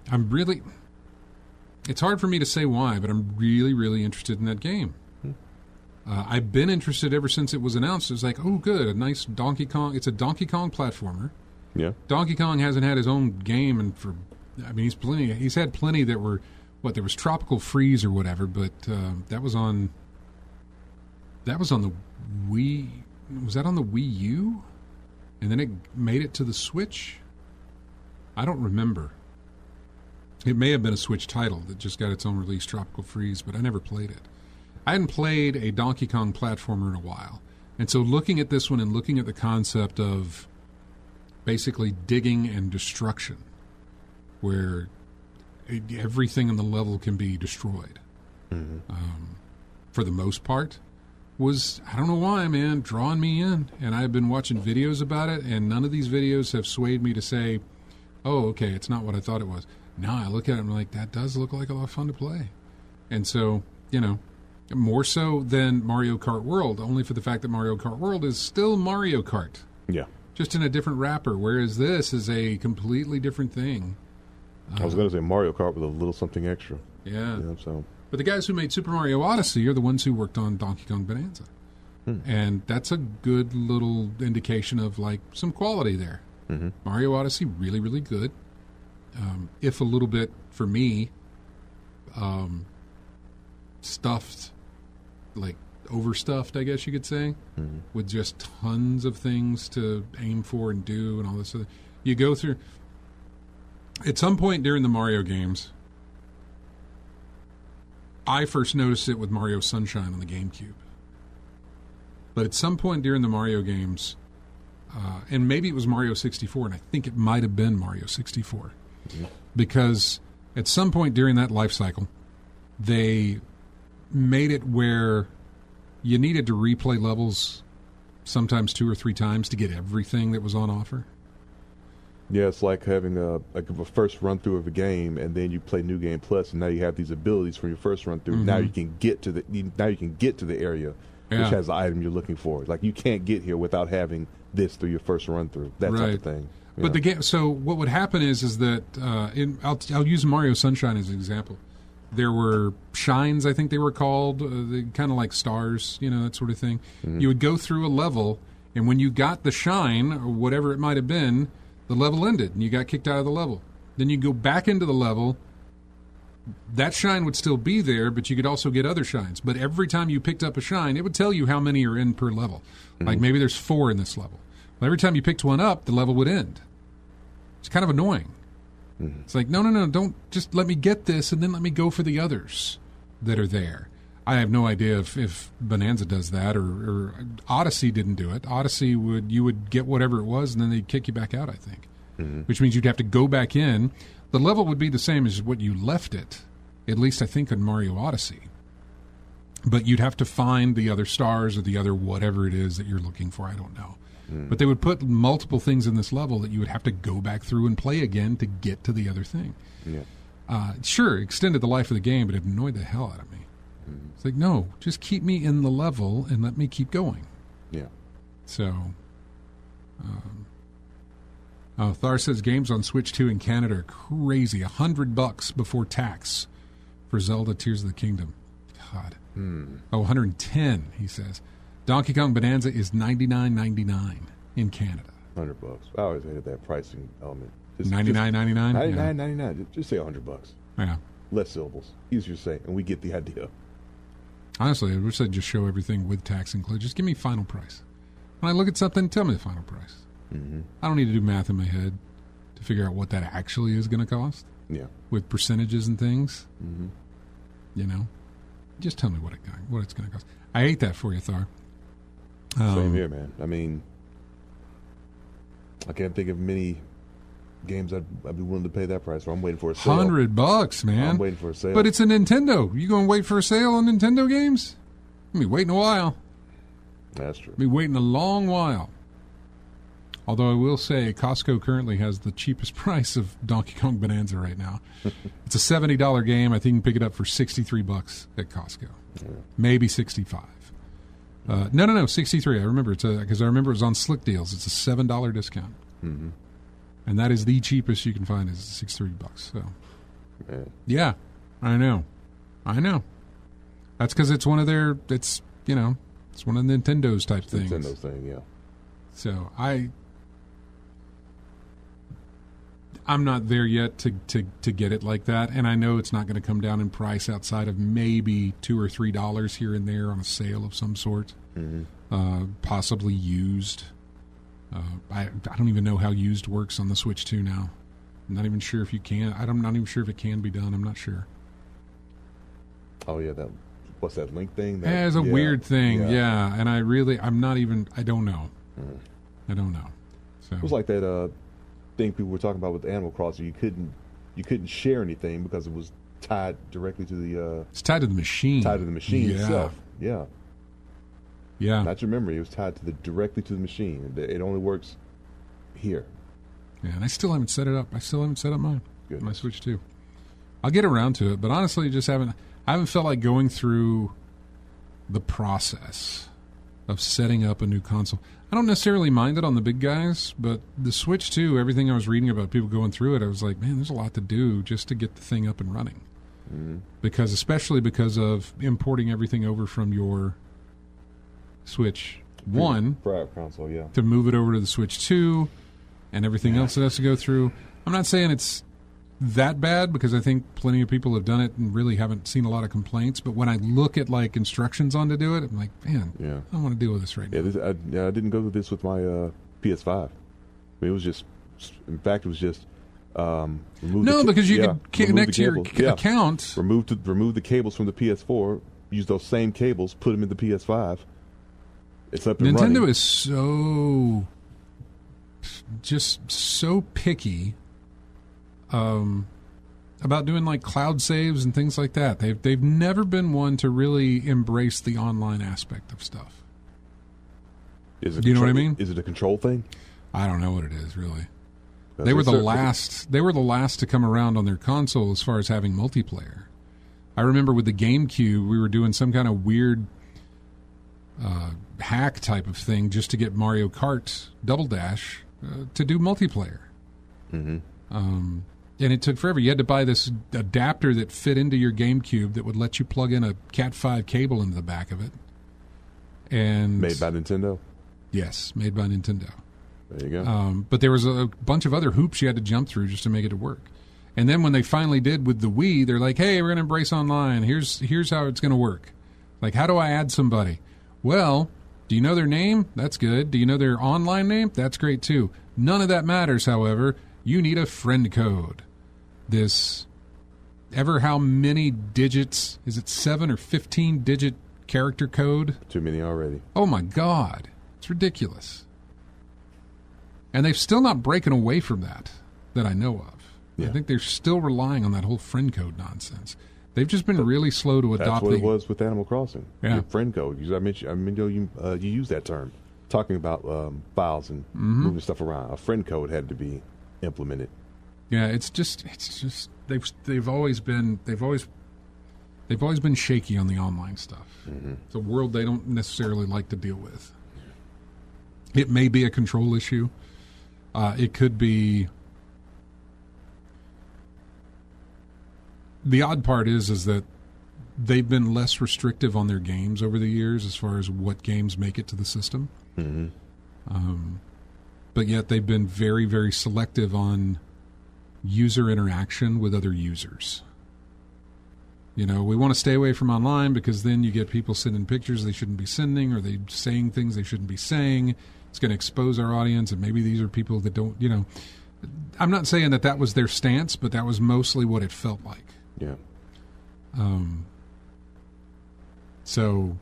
I'm really... It's hard for me to say why, but I'm really, really interested in that game. I've been interested ever since it was announced. It was like, oh, good, a nice Donkey Kong. It's a Donkey Kong platformer. Yeah. Donkey Kong hasn't had his own game, and he's had plenty that were... there was Tropical Freeze or whatever, but that was on the Wii. Was that on the Wii U? And then it made it to the Switch? I don't remember. It may have been a Switch title that just got its own release, Tropical Freeze, but I never played it. I hadn't played a Donkey Kong platformer in a while. And so looking at this one and looking at the concept of basically digging and destruction, where everything in the level can be destroyed. For the most part, was, I don't know why, man, drawing me in. And I've been watching videos about it, and none of these videos have swayed me to say, oh, okay, it's not what I thought it was. Now I look at it and I'm like, that does look like a lot of fun to play. And so, more so than Mario Kart World, only for the fact that Mario Kart World is still Mario Kart. Yeah. Just in a different wrapper, whereas this is a completely different thing. I was going to say Mario Kart with a little something extra. Yeah. So. But the guys who made Super Mario Odyssey are the ones who worked on Donkey Kong Bonanza. And that's a good little indication of, like, some quality there. Mario Odyssey, really, really good. If a little bit, for me, stuffed, like overstuffed, I guess you could say, with just tons of things to aim for and do and all this other. You go through, at some point during the Mario games, I first noticed it with Mario Sunshine on the GameCube. But at some point during the Mario games, and maybe it was Mario 64, and I think it might have been Mario 64, because at some point during that life cycle, they made it where you needed to replay levels sometimes 2 or 3 times to get everything that was on offer. Yeah, it's like having a first run through of a game, and then you play New Game Plus, and now you have these abilities from your first run through. Now you can get to the area which has the item you're looking for. Like, you can't get here without having this through your first run through. That type of thing. But the game. So what would happen is that I'll use Mario Sunshine as an example. There were shines, I think they were called, kind of like stars, that sort of thing. You would go through a level, and when you got the shine, or whatever it might have been, the level ended, and you got kicked out of the level. Then you go back into the level. That shine would still be there, but you could also get other shines. But every time you picked up a shine, it would tell you how many are in per level. Like, maybe there's 4 in this level. Well, every time you picked one up, the level would end. It's kind of annoying. It's like, no, don't just let me get this and then let me go for the others that are there. I have no idea if Bonanza does that, or Odyssey didn't do it. Odyssey you would get whatever it was, and then they'd kick you back out, I think. Which means you'd have to go back in. The level would be the same as what you left it, at least I think in Mario Odyssey. But you'd have to find the other stars or the other whatever it is that you're looking for. I don't know. But they would put multiple things in this level that you would have to go back through and play again to get to the other thing. Sure, extended the life of the game, but it annoyed the hell out of me. It's like, no, just keep me in the level and let me keep going. So, Thar says games on Switch 2 in Canada are crazy. $100 before tax for Zelda Tears of the Kingdom. God. Oh, $110, he says. Donkey Kong Bonanza is $99.99 in Canada. $100. I always hated that pricing element. $99.99? $99.99. Just say $100. Yeah. Less syllables. Easier to say, and we get the idea. Honestly, I wish they'd just show everything with tax included. Just give me final price. When I look at something, tell me the final price. I don't need to do math in my head to figure out what that actually is going to cost. Yeah. With percentages and things. Just tell me what it's going to cost. I hate that for you, Thar. Same here, man. I mean, I can't think of many games I'd be willing to pay that price for. I'm waiting for a sale. $100, man. I'm waiting for a sale. But it's a Nintendo. You going to wait for a sale on Nintendo games? I'll be waiting a while. That's true. I'll be waiting a long while. Although I will say Costco currently has the cheapest price of Donkey Kong Bonanza right now. It's a $70 game. I think you can pick it up for $63 at Costco. Maybe $65. No, 63. I remember because I remember it was on Slick Deals. It's a $7 discount, and that is the cheapest you can find is $63. So, yeah, I know. That's because it's one of their. It's one of Nintendo's type things. Nintendo's thing, yeah. So I'm not there yet to get it like that, and I know it's not going to come down in price outside of maybe $2 or $3 here and there on a sale of some sort, possibly used. I don't even know how used works on the Switch 2 now. I'm not even sure if you can. I'm not even sure if it can be done. I'm not sure. Oh yeah, what's that link thing? It's a weird thing, yeah. And I don't know. I don't know. So it was like that thing people were talking about with Animal Crossing. You couldn't you couldn't share anything because it was tied directly to the. It's tied to the machine. Tied to the machine itself. Yeah. Yeah. Not your memory. It was tied directly to the machine. It only works here. Yeah, and I still haven't set it up. I still haven't set up mine. Good. My Switch 2. I'll get around to it, but honestly, I haven't felt like going through the process of setting up a new console. I don't necessarily mind it on the big guys, but the Switch 2, everything I was reading about people going through it, I was like, man, there's a lot to do just to get the thing up and running. Mm-hmm. Especially because of importing everything over from your Switch 1 prior console, yeah, to move it over to the Switch 2 and everything else that has to go through. I'm not saying it's that bad because I think plenty of people have done it and really haven't seen a lot of complaints. But when I look at like instructions on to do it, I'm like, man, I don't want to deal with this right now. I didn't go through this with my PS5. I mean, it was just, in fact, it was just because you could connect to your account. Remove the cables from the PS4. Use those same cables. Put them in the PS5. It's up and running. Nintendo is so picky about doing like cloud saves and things like that. They've never been one to really embrace the online aspect of stuff. Do you know what I mean? Is it a control thing? I don't know what it is really. They were the last to come around on their console as far as having multiplayer. I remember with the GameCube, we were doing some kind of weird hack type of thing just to get Mario Kart Double Dash to do multiplayer. Mm-hmm. And it took forever. You had to buy this adapter that fit into your GameCube that would let you plug in a Cat 5 cable into the back of it. And made by Nintendo? Yes, made by Nintendo. There you go. But there was a bunch of other hoops you had to jump through just to make it work. And then when they finally did with the Wii, they're like, hey, we're going to embrace online. Here's how it's going to work. Like, how do I add somebody? Well, do you know their name? That's good. Do you know their online name? That's great, too. None of that matters, however. You need a friend code. This ever how many digits, is it 7 or 15-digit character code? Too many already. Oh, my God. It's ridiculous. And they've still not broken away from that I know of. Yeah. I think they're still relying on that whole friend code nonsense. They've just been really slow to adopt. That's what it was with Animal Crossing. Yeah. Your friend code. You use that term, talking about files and moving stuff around. A friend code had to be implemented. Yeah, it's just they've always been shaky on the online stuff. Mm-hmm. It's a world they don't necessarily like to deal with. It may be a control issue. It could be. The odd part is that they've been less restrictive on their games over the years as far as what games make it to the system. Mm-hmm. But yet they've been very, very selective on user interaction with other users. You know, we want to stay away from online because then you get people sending pictures they shouldn't be sending, or they saying things they shouldn't be saying. It's going to expose our audience, and maybe these are people that don't, you know. I'm not saying that was their stance, but that was mostly what it felt like. Yeah. So,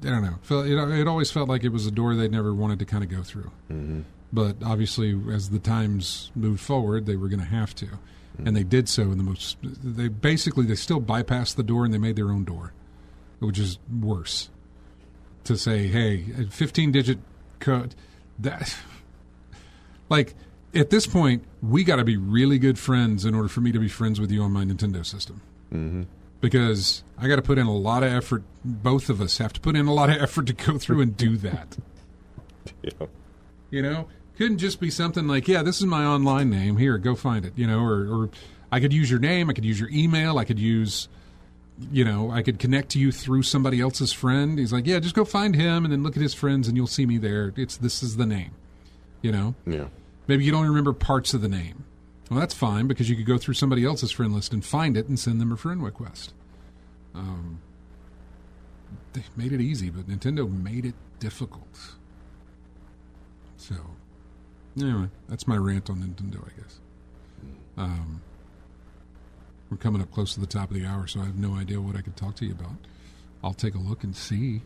I don't know. It always felt like it was a door they never wanted to kind of go through. Mm-hmm. But obviously, as the times moved forward, they were going to have to. Mm-hmm. And they did so in the most... They still bypassed the door and they made their own door, which is worse. To say, hey, a 15-digit code... That... Like... At this point, we got to be really good friends in order for me to be friends with you on my Nintendo system. Mm-hmm. Because I got to put in a lot of effort. Both of us have to put in a lot of effort to go through and do that. Yeah. You know? Couldn't just be something like, yeah, this is my online name. Here, go find it. You know, or I could use your name. I could use your email. I could use, you know, I could connect to you through somebody else's friend. He's like, yeah, just go find him and then look at his friends and you'll see me there. This is the name. You know? Yeah. Maybe you don't remember parts of the name. Well, that's fine because you could go through somebody else's friend list and find it and send them a friend request. They made it easy, but Nintendo made it difficult. So, anyway, that's my rant on Nintendo, I guess. We're coming up close to the top of the hour, so I have no idea what I could talk to you about. I'll take a look and see.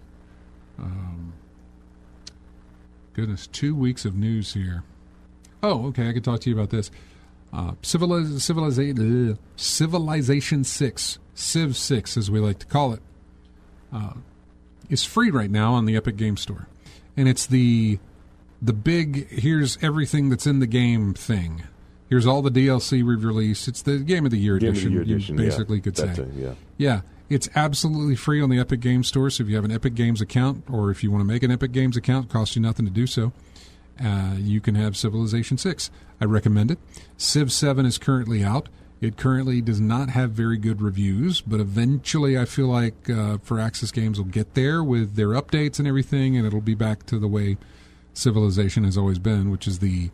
Goodness, 2 weeks of news here. Oh, okay, I could talk to you about this. Civilization 6, Civ 6 as we like to call it, is free right now on the Epic Game Store. And it's the big, here's everything that's in the game thing. Here's all the DLC we've released. It's the Game of the Year edition, you basically could say. Yeah, it's absolutely free on the Epic Game Store, so if you have an Epic Games account, or if you want to make an Epic Games account, it costs you nothing to do so. You can have Civilization 6. I recommend it. Civ 7 is currently out. It currently does not have very good reviews, but eventually I feel like Firaxis Games will get there with their updates and everything, and it'll be back to the way Civilization has always been, which is the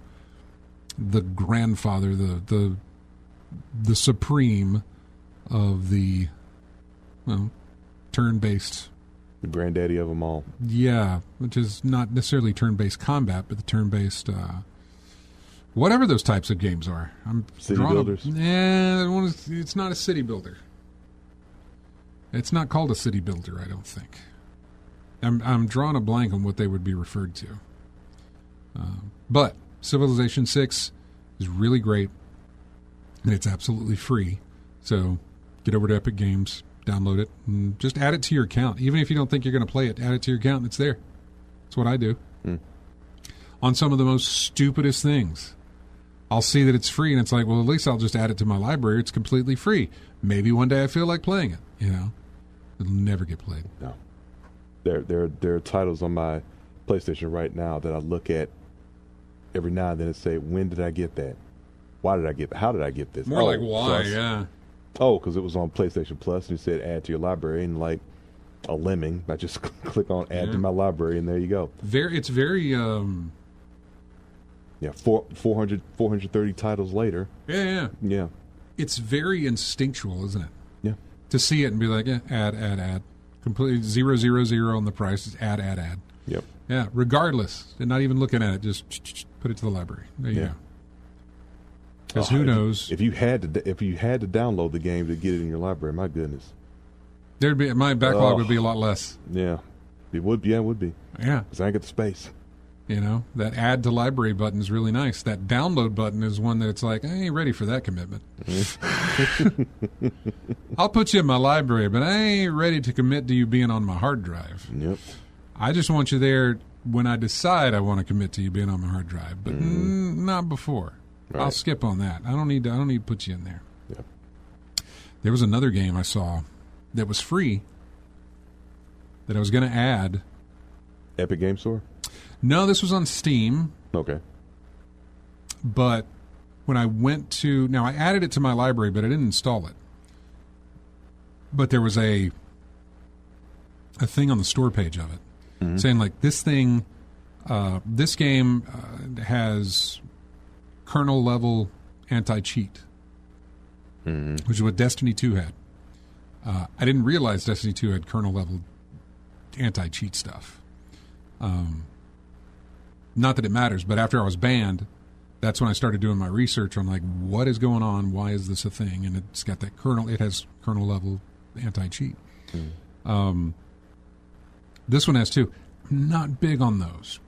grandfather, the supreme of the turn-based. The granddaddy of them all. Yeah, which is not necessarily turn-based combat, but the turn-based, whatever those types of games are. City builders? It's not a city builder. It's not called a city builder, I don't think. I'm drawing a blank on what they would be referred to. But Civilization 6 is really great, and it's absolutely free. So get over to Epic Games, download it, and just add it to your account. Even if you don't think you're going to play it, add it to your account, and it's there. That's what I do. On some of the most stupidest things. I'll see that it's free, and it's like, well, at least I'll just add it to my library. It's completely free. Maybe one day I feel like playing it, It'll never get played. No. There are titles on my PlayStation right now that I look at every now and then and say, when did I get that? Why did I get that? How did I get this? More like why, yeah. Oh, because it was on PlayStation Plus, and it said add to your library, and like a lemming, I just click on add to my library, and there you go. It's very... 430 titles later. Yeah. It's very instinctual, isn't it? Yeah. To see it and be like, add. Completely 000 on the price. Just add. Yep. Yeah, regardless. And not even looking at it, just put it to the library. There you go. Because who knows? If you had to download the game to get it in your library, my goodness. My backlog would be a lot less. Yeah. It would be. Yeah, it would be. Yeah. Because I ain't got the space. That add to library button is really nice. That download button is one that it's like, I ain't ready for that commitment. I'll put you in my library, but I ain't ready to commit to you being on my hard drive. Yep. I just want you there when I decide I want to commit to you being on my hard drive, but not before. Right. I'll skip on that. I don't need to put you in there. Yep. There was another game I saw that was free that I was going to add. Epic Game Store? No, this was on Steam. Okay. But when I went to... Now, I added it to my library, but I didn't install it. But there was a thing on the store page of it saying, like, this game has kernel-level anti-cheat, which is what Destiny 2 had. I didn't realize Destiny 2 had kernel-level anti-cheat stuff. Not that it matters, but after I was banned, that's when I started doing my research on, like, what is going on? Why is this a thing? And it's got that it has kernel level anti-cheat. This one has too. I'm not big on those.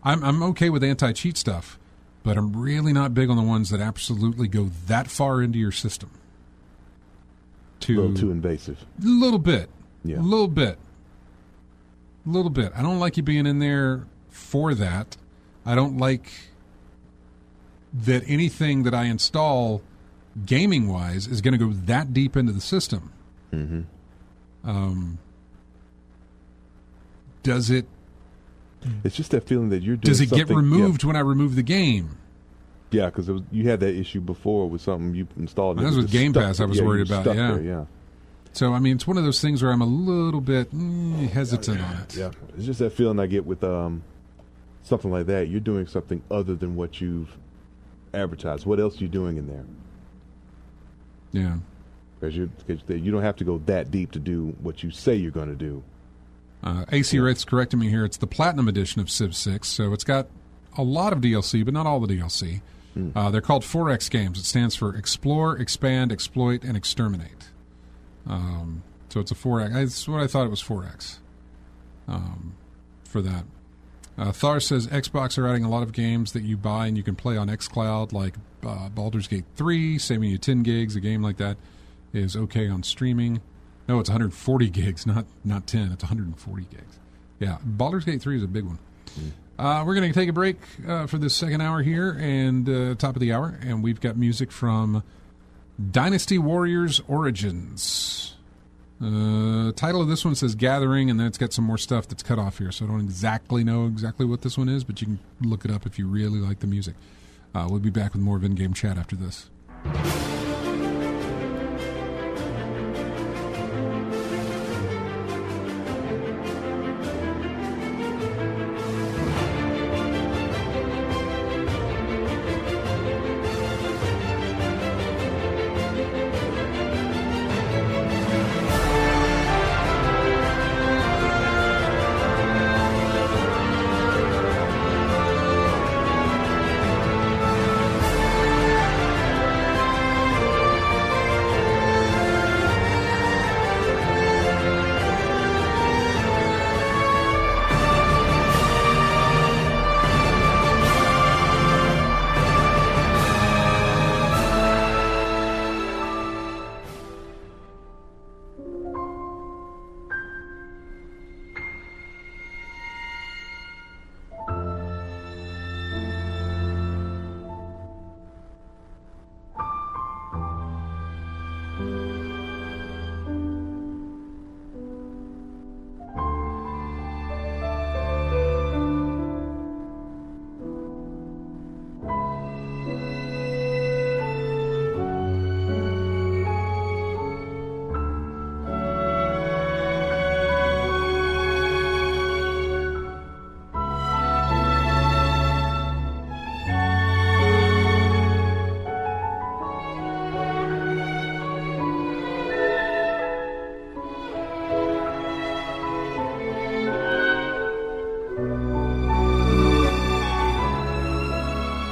I'm okay with anti-cheat stuff, but I'm really not big on the ones that absolutely go that far into your system. A little too invasive. A little bit. Yeah. A little bit. I don't like you being in there for that. I don't like that anything that I install gaming-wise is going to go that deep into the system. Does it... It's just that feeling that you're doing Does it get removed when I remove the game? Yeah, because you had that issue before with something you installed. That was with Game Pass I was worried about, yeah. So, I mean, it's one of those things where I'm a little bit hesitant on it. Yeah, it's just that feeling I get with something like that. You're doing something other than what you've advertised. What else are you doing in there? Yeah. Because you don't have to go that deep to do what you say you're going to do. AC Wraith's correcting me here. It's the Platinum Edition of Civ 6, so it's got a lot of DLC, but not all the DLC. They're called 4X games. It stands for Explore, Expand, Exploit, and Exterminate. So it's a 4X. That's what I thought it was 4X for that. Thar says Xbox are adding a lot of games that you buy and you can play on xCloud, like Baldur's Gate 3, saving you 10 gigs. A game like that is okay on streaming. No, it's 140 gigs, not 10. It's 140 gigs. Yeah, Baldur's Gate 3 is a big one. We're going to take a break for this second hour here and top of the hour, and we've got music from Dynasty Warriors Origins. Title of this one says Gathering, and then it's got some more stuff that's cut off here, so I don't exactly know what this one is, but you can look it up if you really like the music. We'll be back with more of In-Game Chat after this.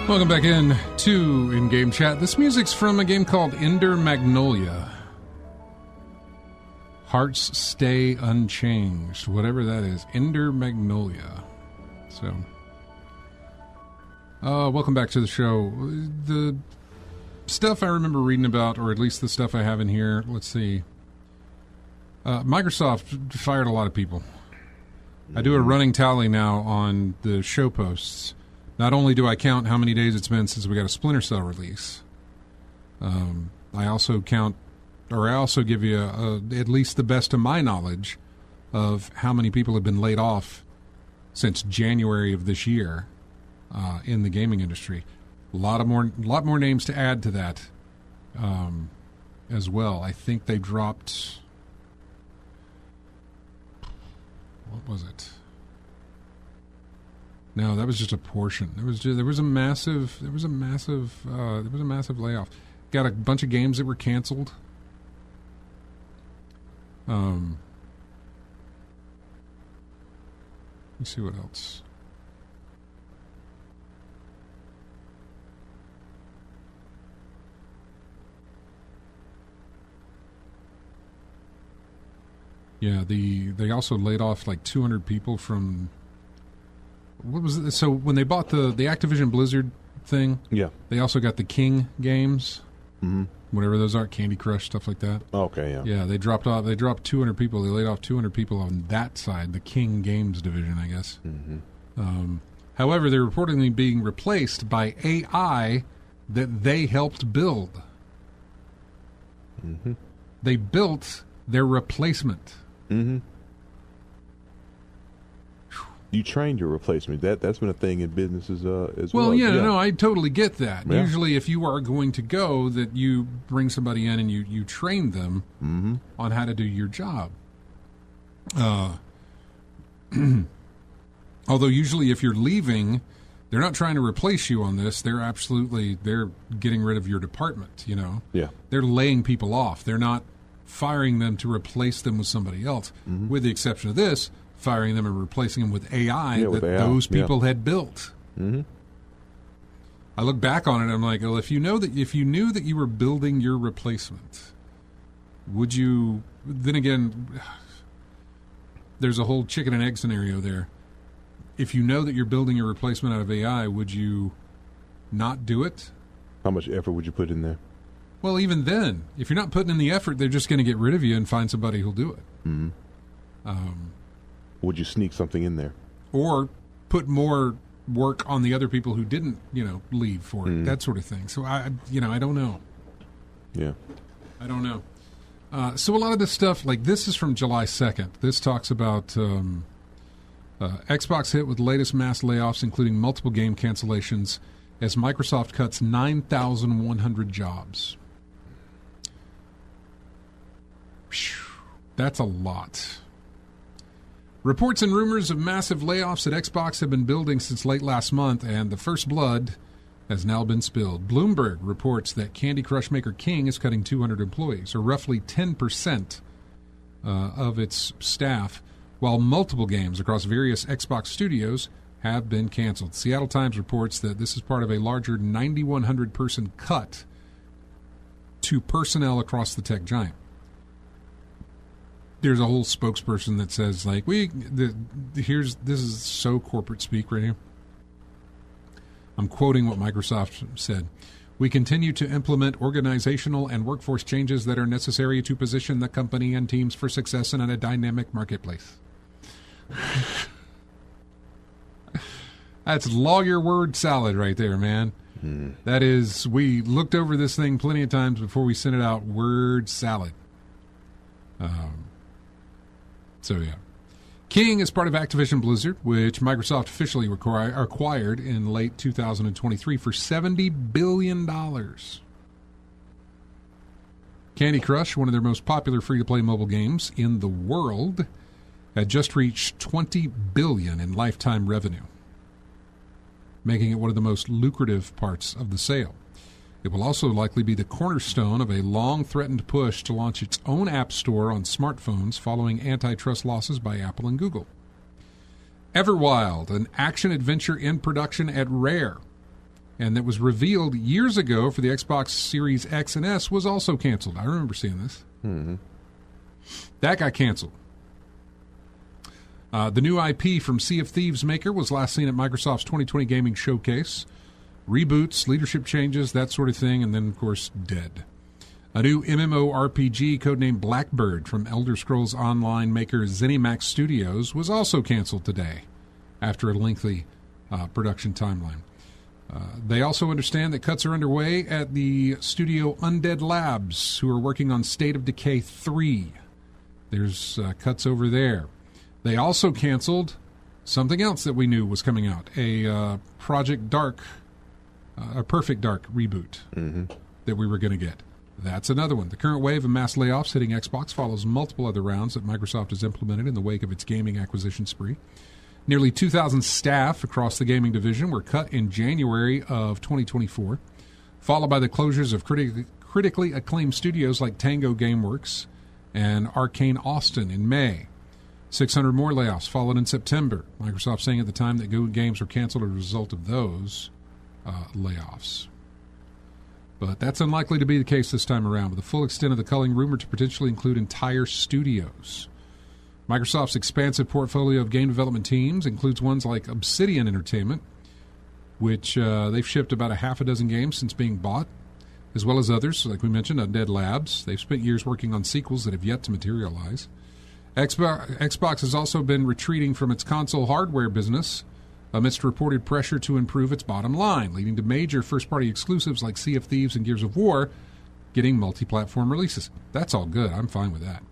Welcome back in to In-Game Chat. This music's from a game called Ender Magnolia. Hearts Stay Unchanged. Whatever that is. Ender Magnolia. So, welcome back to the show. The stuff I remember reading about, or at least the stuff I have in here, let's see. Microsoft fired a lot of people. I do a running tally now on the show posts. Not only do I count how many days it's been since we got a Splinter Cell release, I also count, or I also give you at least the best of my knowledge of how many people have been laid off since January of this year in the gaming industry. A lot more names to add to that as well. I think they dropped. What was it? No, that was just a portion. There was a massive layoff. Got a bunch of games that were canceled. Let me see what else. Yeah, they also laid off like 200 people from. What was it? So when they bought the Activision Blizzard thing, yeah, they also got the King games, mm-hmm. whatever those are, Candy Crush, stuff like that. Okay, yeah, yeah. They dropped 200 people. They laid off 200 people on that side, the King Games division, I guess. Mm-hmm. However, they're reportedly being replaced by AI that they helped build. Mm-hmm. They built their replacement. Mm-hmm. You trained your replacement. That's been a thing in businesses as well. Well, yeah, no, I totally get that. Yeah. Usually, if you are going to go, that you bring somebody in and you train them mm-hmm. on how to do your job. Although usually, if you're leaving, they're not trying to replace you on this. They're getting rid of your department. You know, yeah, they're laying people off. They're not firing them to replace them with somebody else. Mm-hmm. With the exception of this. Firing them and replacing them with AI those people had built. Mm-hmm. I look back on it, I'm like, well, if you knew that you were building your replacement, would you? Then again, there's a whole chicken and egg scenario there. if you know that you're building a replacement out of AI, would you not do it? How much effort would you put in there? Well, even then, if you're not putting in the effort, they're just going to get rid of you and find somebody who'll do it. Mm-hmm. Would you sneak something in there? Or put more work on the other people who didn't, leave for it, that sort of thing. So, I don't know. Yeah. I don't know. So a lot of this stuff, like this is from July 2nd. This talks about Xbox hit with the latest mass layoffs, including multiple game cancellations, as Microsoft cuts 9,100 jobs. That's a lot. Reports and rumors of massive layoffs at Xbox have been building since late last month, and the first blood has now been spilled. Bloomberg reports that Candy Crush maker King is cutting 200 employees, or roughly 10% of its staff, while multiple games across various Xbox studios have been canceled. Seattle Times reports that this is part of a larger 9,100-person cut to personnel across the tech giant. There's a whole spokesperson that says, like, this is so corporate speak right here. I'm quoting what Microsoft said. We continue to implement organizational and workforce changes that are necessary to position the company and teams for success in a dynamic marketplace. That's lawyer word salad right there, man. That is, we looked over this thing plenty of times before we sent it out. Word salad. So, yeah. King is part of Activision Blizzard, which Microsoft officially acquired in late 2023 for $70 billion. Candy Crush, one of their most popular free-to-play mobile games in the world, had just reached $20 billion in lifetime revenue, making it one of the most lucrative parts of the sale. It will also likely be the cornerstone of a long-threatened push to launch its own app store on smartphones following antitrust losses by Apple and Google. Everwild, an action-adventure in production at Rare, and that was revealed years ago for the Xbox Series X and S, was also canceled. I remember seeing this. Mm-hmm. That got canceled. The new IP from Sea of Thieves maker was last seen at Microsoft's 2020 Gaming Showcase. Reboots, leadership changes, that sort of thing, and then, of course, dead. A new MMORPG codenamed Blackbird from Elder Scrolls Online maker ZeniMax Studios was also canceled today after a lengthy production timeline. They also understand that cuts are underway at the studio Undead Labs, who are working on State of Decay 3. There's cuts over there. They also canceled something else that we knew was coming out, a Project Dark, a Perfect Dark reboot that we were going to get. That's another one. The current wave of mass layoffs hitting Xbox follows multiple other rounds that Microsoft has implemented in the wake of its gaming acquisition spree. Nearly 2,000 staff across the gaming division were cut in January of 2024, followed by the closures of critically acclaimed studios like Tango Gameworks and Arcane Austin in May. 600 more layoffs followed in September. Microsoft saying at the time that Go games were canceled as a result of those layoffs. But that's unlikely to be the case this time around, with the full extent of the culling rumored to potentially include entire studios. Microsoft's expansive portfolio of game development teams includes ones like Obsidian Entertainment, which they've shipped about a half a dozen games since being bought, as well as others, like we mentioned, Undead Labs. They've spent years working on sequels that have yet to materialize. Xbox has also been retreating from its console hardware business amidst reported pressure to improve its bottom line, leading to major first-party exclusives like Sea of Thieves and Gears of War getting multi-platform releases. That's all good. I'm fine with that.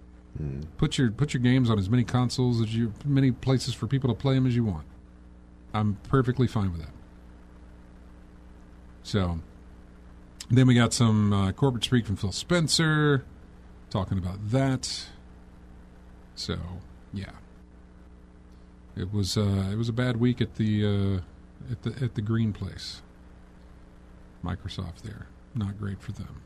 Put your games on as many consoles, many places for people to play them as you want. I'm perfectly fine with that. So, then we got some corporate speak from Phil Spencer talking about that. So, yeah. It was a bad week at the Green Place. Microsoft there, not great for them.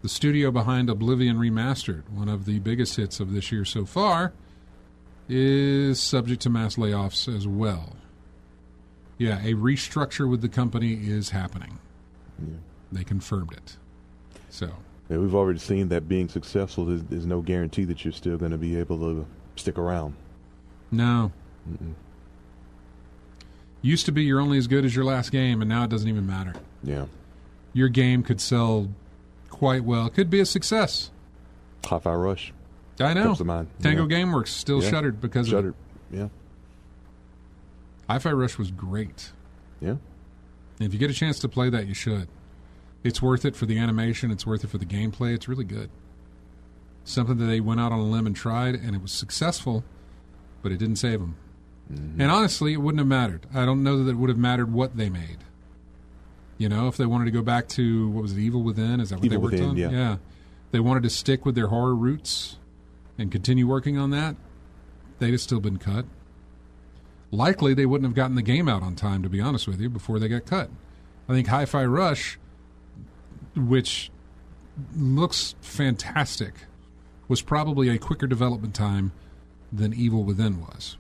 The studio behind Oblivion Remastered, one of the biggest hits of this year so far, is subject to mass layoffs as well. Yeah, a restructure with the company is happening. Yeah. They confirmed it. So. Yeah, we've already seen that being successful is no guarantee that you're still going to be able to stick around. No. Mm-mm. Used to be you're only as good as your last game, and now it doesn't even matter. Yeah. Your game could sell quite well. Could be a success. Hi-Fi Rush. I know. Comes to mind. Tango Gameworks still shuttered because of it. Yeah. Hi-Fi Rush was great. Yeah. And if you get a chance to play that, you should. It's worth it for the animation. It's worth it for the gameplay. It's really good. Something that they went out on a limb and tried, and it was successful, but it didn't save them. Mm-hmm. And honestly, it wouldn't have mattered. I don't know that it would have mattered what they made. You know, if they wanted to go back to, what was it, Evil Within? Is that what they worked on? Yeah. They wanted to stick with their horror roots and continue working on that, they'd have still been cut. Likely, they wouldn't have gotten the game out on time, to be honest with you, before they got cut. I think Hi-Fi Rush, which looks fantastic, was probably a quicker development time than Evil Within was.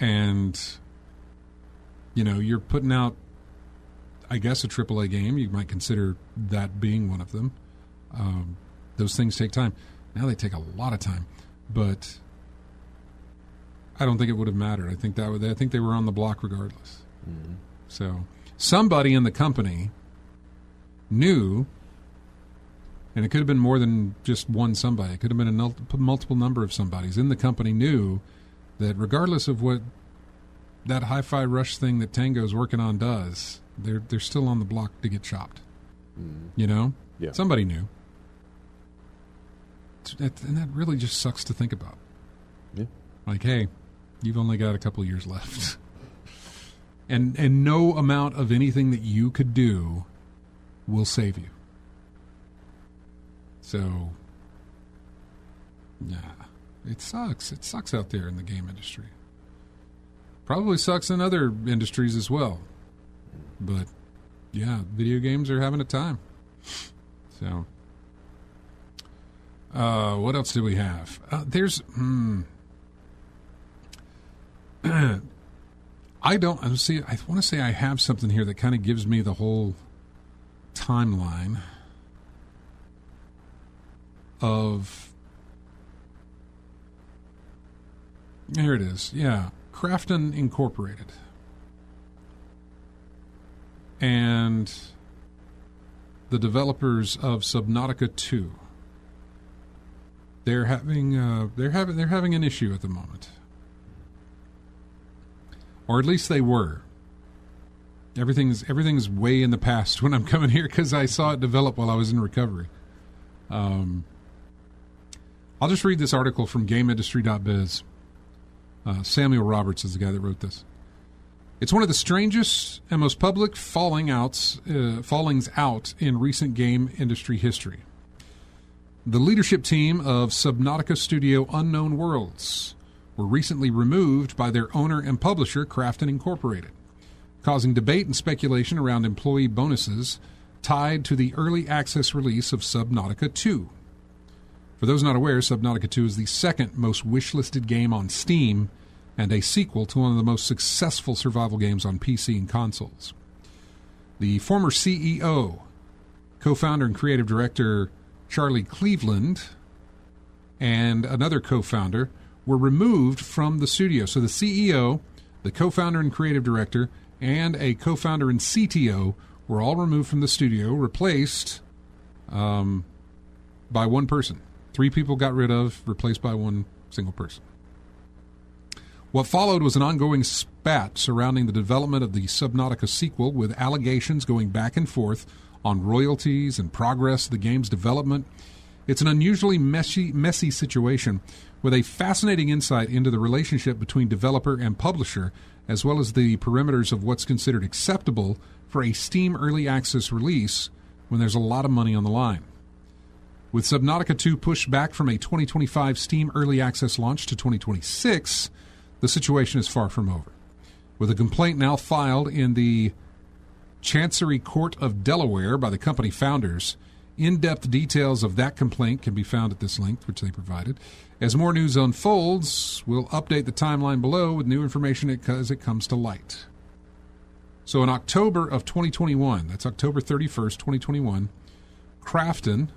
And, you know, you're putting out, I guess, a AAA game. You might consider that being one of them. Those things take time. Now they take a lot of time. But I don't think it would have mattered. I think they were on the block regardless. Mm-hmm. So somebody in the company knew, and it could have been more than just one somebody. It could have been a multiple number of somebodies in the company knew that regardless of what that Hi-Fi Rush thing that Tango's working on does, they're still on the block to get chopped. Mm. You know? Yeah. Somebody knew. And that really just sucks to think about. Yeah. Like, hey, you've only got a couple of years left. and no amount of anything that you could do will save you. So, yeah, it sucks. It sucks out there in the game industry. Probably sucks in other industries as well. But, yeah, video games are having a time. So, what else do we have? I want to say I have something here that kind of gives me the whole timeline of, here it is. Yeah. Crafton Incorporated. And the developers of Subnautica 2. They're having an issue at the moment. Or at least they were. Everything's way in the past when I'm coming here because I saw it develop while I was in recovery. I'll just read this article from GameIndustry.biz. Samuel Roberts is the guy that wrote this. It's one of the strangest and most public fallings out in recent game industry history. The leadership team of Subnautica studio Unknown Worlds were recently removed by their owner and publisher, Crafton Incorporated, causing debate and speculation around employee bonuses tied to the early access release of Subnautica 2. For those not aware, Subnautica 2 is the second most wishlisted game on Steam and a sequel to one of the most successful survival games on PC and consoles. The former CEO, co-founder and creative director Charlie Cleveland, and another co-founder were removed from the studio. So the CEO, the co-founder and creative director, and a co-founder and CTO were all removed from the studio, replaced by one person. 3 people got rid of, replaced by one single person. What followed was an ongoing spat surrounding the development of the Subnautica sequel, with allegations going back and forth on royalties and progress of the game's development. It's an unusually messy situation with a fascinating insight into the relationship between developer and publisher, as well as the perimeters of what's considered acceptable for a Steam Early Access release when there's a lot of money on the line. With Subnautica 2 pushed back from a 2025 Steam Early Access launch to 2026, the situation is far from over. With a complaint now filed in the Chancery Court of Delaware by the company founders, in-depth details of that complaint can be found at this link, which they provided. As more news unfolds, we'll update the timeline below with new information as it comes to light. So in October of 2021, that's October 31st, 2021, Crafton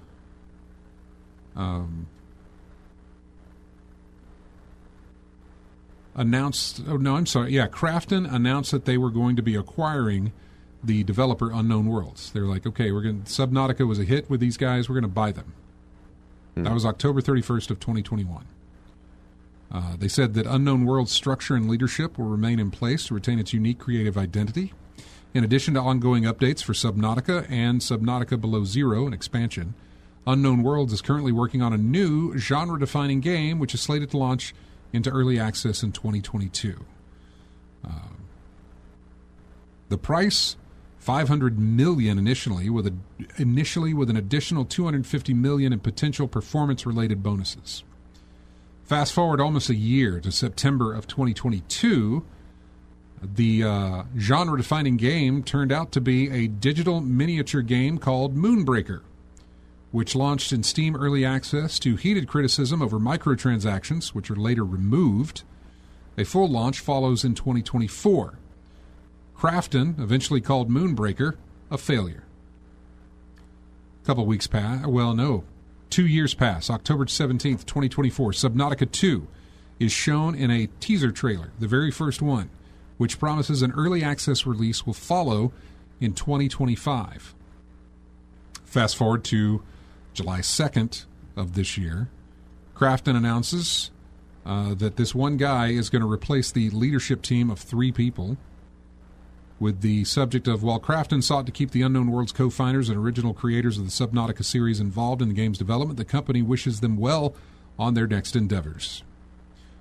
Krafton announced that they were going to be acquiring the developer Unknown Worlds. They're like, okay, Subnautica was a hit with these guys. We're going to buy them. That was October 31st of 2021. They said that Unknown Worlds' structure and leadership will remain in place to retain its unique creative identity. In addition to ongoing updates for Subnautica and Subnautica Below Zero, an expansion, Unknown Worlds is currently working on a new genre-defining game, which is slated to launch into early access in 2022. The price, $500 million initially, with an additional $250 million in potential performance-related bonuses. Fast forward almost a year to September of 2022, the genre-defining game turned out to be a digital miniature game called Moonbreaker, which launched in Steam Early Access to heated criticism over microtransactions, which are later removed. A full launch follows in 2024. Krafton eventually called Moonbreaker a failure. A couple weeks pass. 2 years pass. October 17th, 2024. Subnautica 2 is shown in a teaser trailer, the very first one, which promises an early access release will follow in 2025. Fast forward to July 2nd of this year. Krafton announces that this one guy is going to replace the leadership team of 3 people, with the subject of, while Krafton sought to keep the Unknown Worlds co-founders and original creators of the Subnautica series involved in the game's development, the company wishes them well on their next endeavors.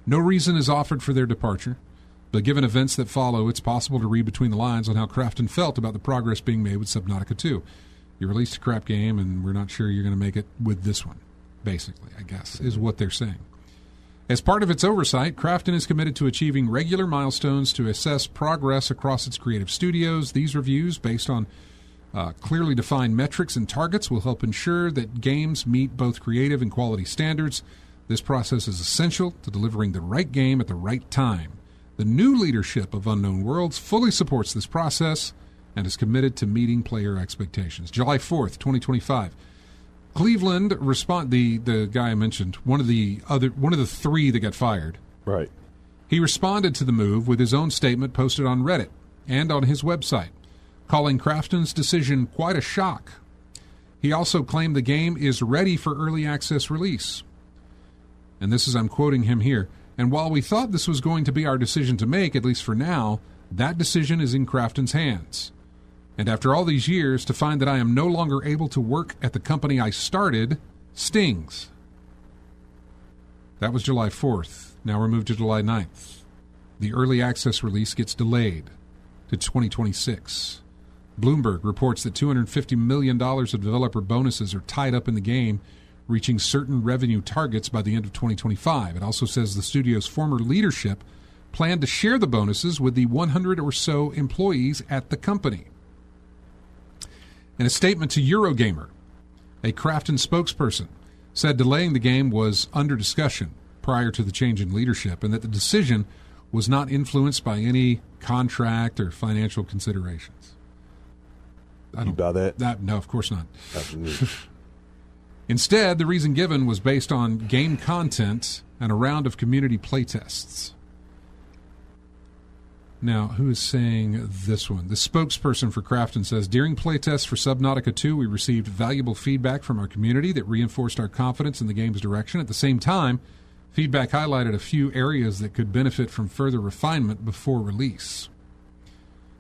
No reason is offered for their departure, but given events that follow, it's possible to read between the lines on how Krafton felt about the progress being made with Subnautica 2. You released a crap game, and we're not sure you're going to make it with this one, basically, I guess, is what they're saying. As part of its oversight, Krafton is committed to achieving regular milestones to assess progress across its creative studios. These reviews, based on clearly defined metrics and targets, will help ensure that games meet both creative and quality standards. This process is essential to delivering the right game at the right time. The new leadership of Unknown Worlds fully supports this process and is committed to meeting player expectations. July 4th, 2025. Cleveland the guy I mentioned, one of the 3 that got fired. Right. He responded to the move with his own statement posted on Reddit and on his website, calling Krafton's decision quite a shock. He also claimed the game is ready for early access release. And I'm quoting him here. And while we thought this was going to be our decision to make, at least for now, that decision is in Krafton's hands. And after all these years, to find that I am no longer able to work at the company I started stings. That was July 4th. Now we're moved to July 9th. The early access release gets delayed to 2026. Bloomberg reports that $250 million of developer bonuses are tied up in the game, reaching certain revenue targets by the end of 2025. It also says the studio's former leadership plan to share the bonuses with the 100 or so employees at the company. In a statement to Eurogamer, a Krafton spokesperson said delaying the game was under discussion prior to the change in leadership and that the decision was not influenced by any contract or financial considerations. You buy that? No, of course not. Absolutely. Instead, the reason given was based on game content and a round of community playtests. Now, who is saying this one? The spokesperson for Krafton says, during playtests for Subnautica 2, we received valuable feedback from our community that reinforced our confidence in the game's direction. At the same time, feedback highlighted a few areas that could benefit from further refinement before release.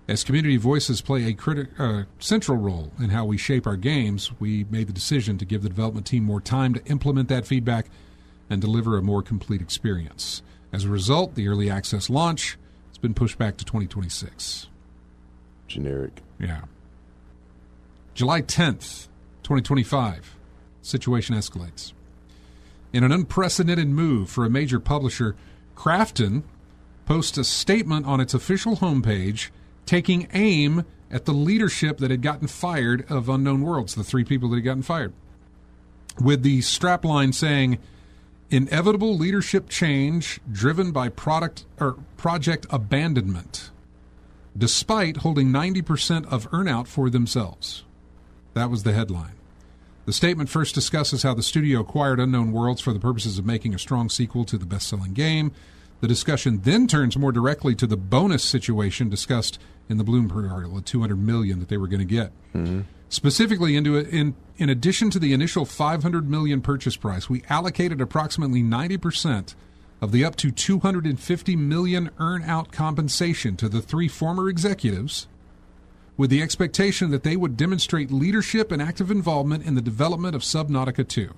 As community voices play a central role in how we shape our games, we made the decision to give the development team more time to implement that feedback and deliver a more complete experience. As a result, the early access launch has been pushed back to 2026. Generic. Yeah. July 10th, 2025. Situation escalates. In an unprecedented move for a major publisher, Krafton posts a statement on its official homepage taking aim at the leadership that had gotten fired of Unknown Worlds, the 3 people that had gotten fired, with the strapline saying, inevitable leadership change driven by project abandonment, despite holding 90% of earnout for themselves. That was the headline. The statement first discusses how the studio acquired Unknown Worlds for the purposes of making a strong sequel to the best-selling game. The discussion then turns more directly to the bonus situation discussed in the Bloomberg article, the $200 million that they were going to get. Mm-hmm. Specifically, in addition to the initial $500 million purchase price, we allocated approximately 90% of the up to $250 million earn-out compensation to the 3 former executives, with the expectation that they would demonstrate leadership and active involvement in the development of Subnautica 2.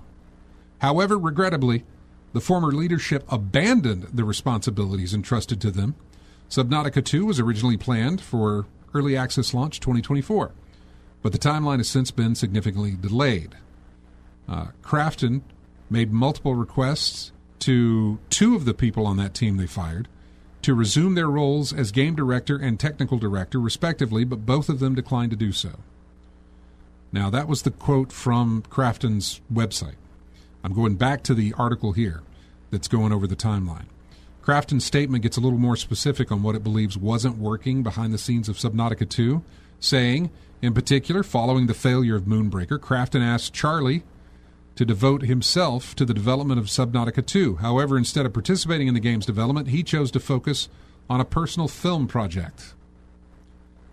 However, regrettably, the former leadership abandoned the responsibilities entrusted to them. Subnautica 2 was originally planned for early access launch 2024, but the timeline has since been significantly delayed. Crafton made multiple requests to 2 of the people on that team they fired to resume their roles as game director and technical director, respectively, but both of them declined to do so. Now, that was the quote from Crafton's website. I'm going back to the article here that's going over the timeline. Crafton's statement gets a little more specific on what it believes wasn't working behind the scenes of Subnautica 2, saying, in particular, following the failure of Moonbreaker, Crafton asked Charlie to devote himself to the development of Subnautica 2. However, instead of participating in the game's development, he chose to focus on a personal film project.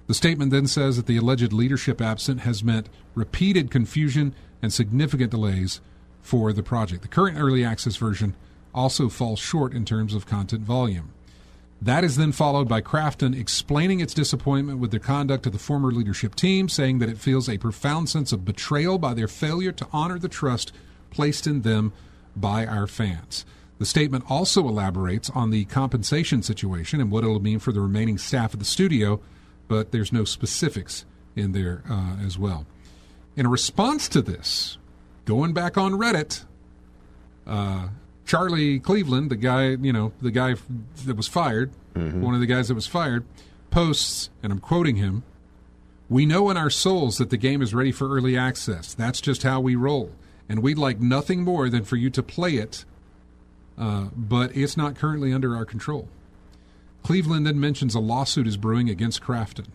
The statement then says that the alleged leadership absent has meant repeated confusion and significant delays for the project. The current early access version also falls short in terms of content volume. That is then followed by Crafton explaining its disappointment with the conduct of the former leadership team, saying that it feels a profound sense of betrayal by their failure to honor the trust placed in them by our fans. The statement also elaborates on the compensation situation and what it'll mean for the remaining staff of the studio, but there's no specifics in there as well. In response to this, going back on Reddit, Charlie Cleveland, the guy that was fired, one of the guys that was fired, posts, and I'm quoting him, "We know in our souls that the game is ready for early access. That's just how we roll. And we'd like nothing more than for you to play it, but it's not currently under our control." Cleveland then mentions a lawsuit is brewing against Crafton.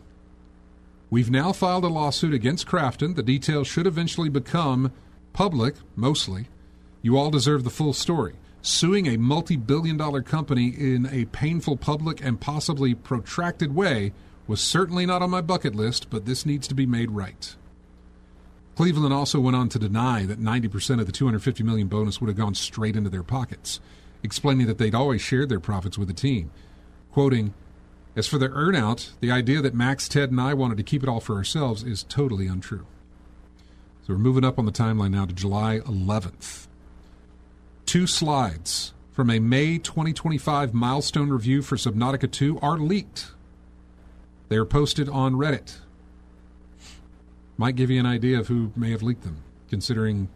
"We've now filed a lawsuit against Crafton. The details should eventually become public, mostly. You all deserve the full story. Suing a multi-billion-dollar company in a painful public and possibly protracted way was certainly not on my bucket list, but this needs to be made right." Cleveland also went on to deny that 90% of the $250 million bonus would have gone straight into their pockets, explaining that they'd always shared their profits with the team. Quoting, "As for the earnout, the idea that Max, Ted, and I wanted to keep it all for ourselves is totally untrue." So we're moving up on the timeline now to July 11th. 2 slides from a May 2025 milestone review for Subnautica 2 are leaked. They are posted on Reddit. Might give you an idea of who may have leaked them, considering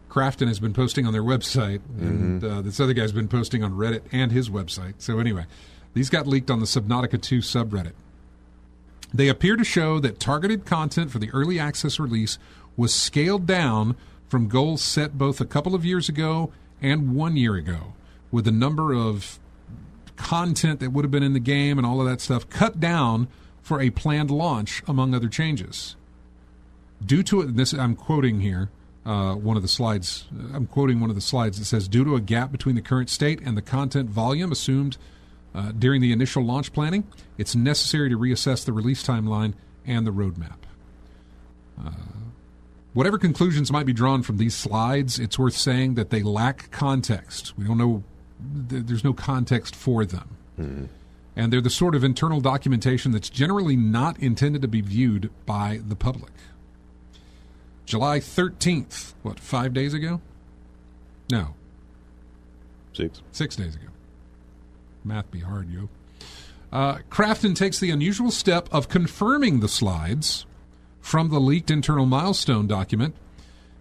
Crafton has been posting on their website, and this other guy's been posting on Reddit and his website. So anyway, these got leaked on the Subnautica 2 subreddit. They appear to show that targeted content for the early access release was scaled down from goals set both a couple of years ago and 1 year ago, with the number of content that would have been in the game and all of that stuff cut down for a planned launch, among other changes. Due to it, this I'm quoting here, one of the slides. I'm quoting one of the slides that says, "Due to a gap between the current state and the content volume assumed during the initial launch planning, it's necessary to reassess the release timeline and the roadmap." Whatever conclusions might be drawn from these slides, it's worth saying that they lack context. We don't know, there's no context for them. And they're the sort of internal documentation that's generally not intended to be viewed by the public. July 13th, 5 days ago? No. 6. 6 days ago. Math be hard, yo. Crafton takes the unusual step of confirming the slides from the leaked internal milestone document,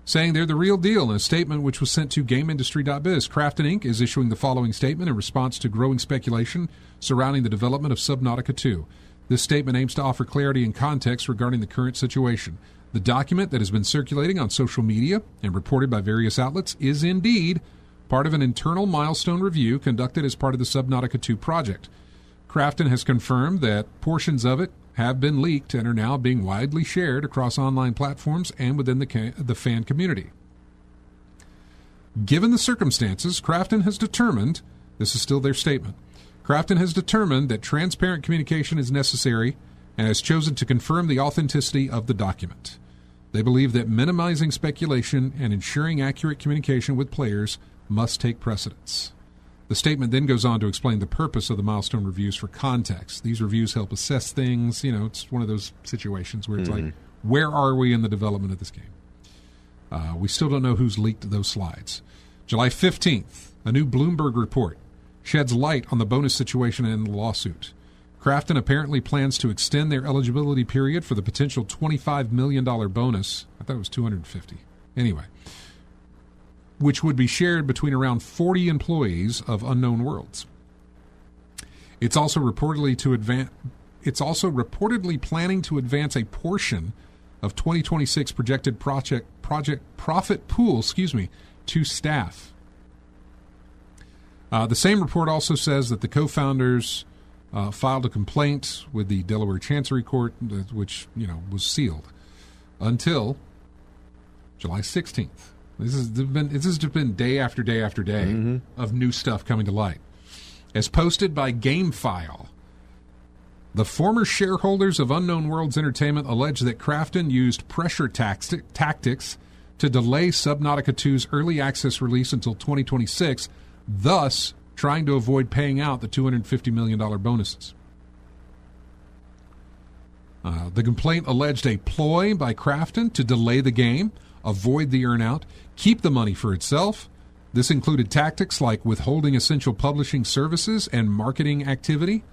saying they're the real deal in a statement which was sent to GameIndustry.biz. Crafton Inc. is issuing the following statement in response to growing speculation surrounding the development of Subnautica 2. This statement aims to offer clarity and context regarding the current situation. The document that has been circulating on social media and reported by various outlets is indeed part of an internal milestone review conducted as part of the Subnautica 2 project. Crafton has confirmed that portions of it have been leaked and are now being widely shared across online platforms and within the fan community. Given the circumstances, Crafton has determined This is still their statement. Crafton has determined that transparent communication is necessary and has chosen to confirm the authenticity of the document. They believe that minimizing speculation and ensuring accurate communication with players must take precedence. The statement then goes on to explain the purpose of the milestone reviews for context. These reviews help assess things. It's one of those situations where it's like, where are we in the development of this game? We still don't know who's leaked those slides. July 15th, a new Bloomberg report sheds light on the bonus situation in the lawsuit. Crafton apparently plans to extend their eligibility period for the potential $25 million bonus. I thought it was $250. Anyway, which would be shared between around 40 employees of Unknown Worlds. It's also reportedly planning to advance a portion of 2026 projected project profit pool, to staff. The same report also says that the co-founders filed a complaint with the Delaware Chancery Court, which was sealed until July 16th. This has just been day after day after day of new stuff coming to light. As posted by GameFile, the former shareholders of Unknown Worlds Entertainment allege that Crafton used pressure tactics to delay Subnautica 2's early access release until 2026, thus trying to avoid paying out the $250 million bonuses. The complaint alleged a ploy by Crafton to delay the game, avoid the earnout, keep the money for itself. This included tactics like withholding essential publishing services and marketing activity.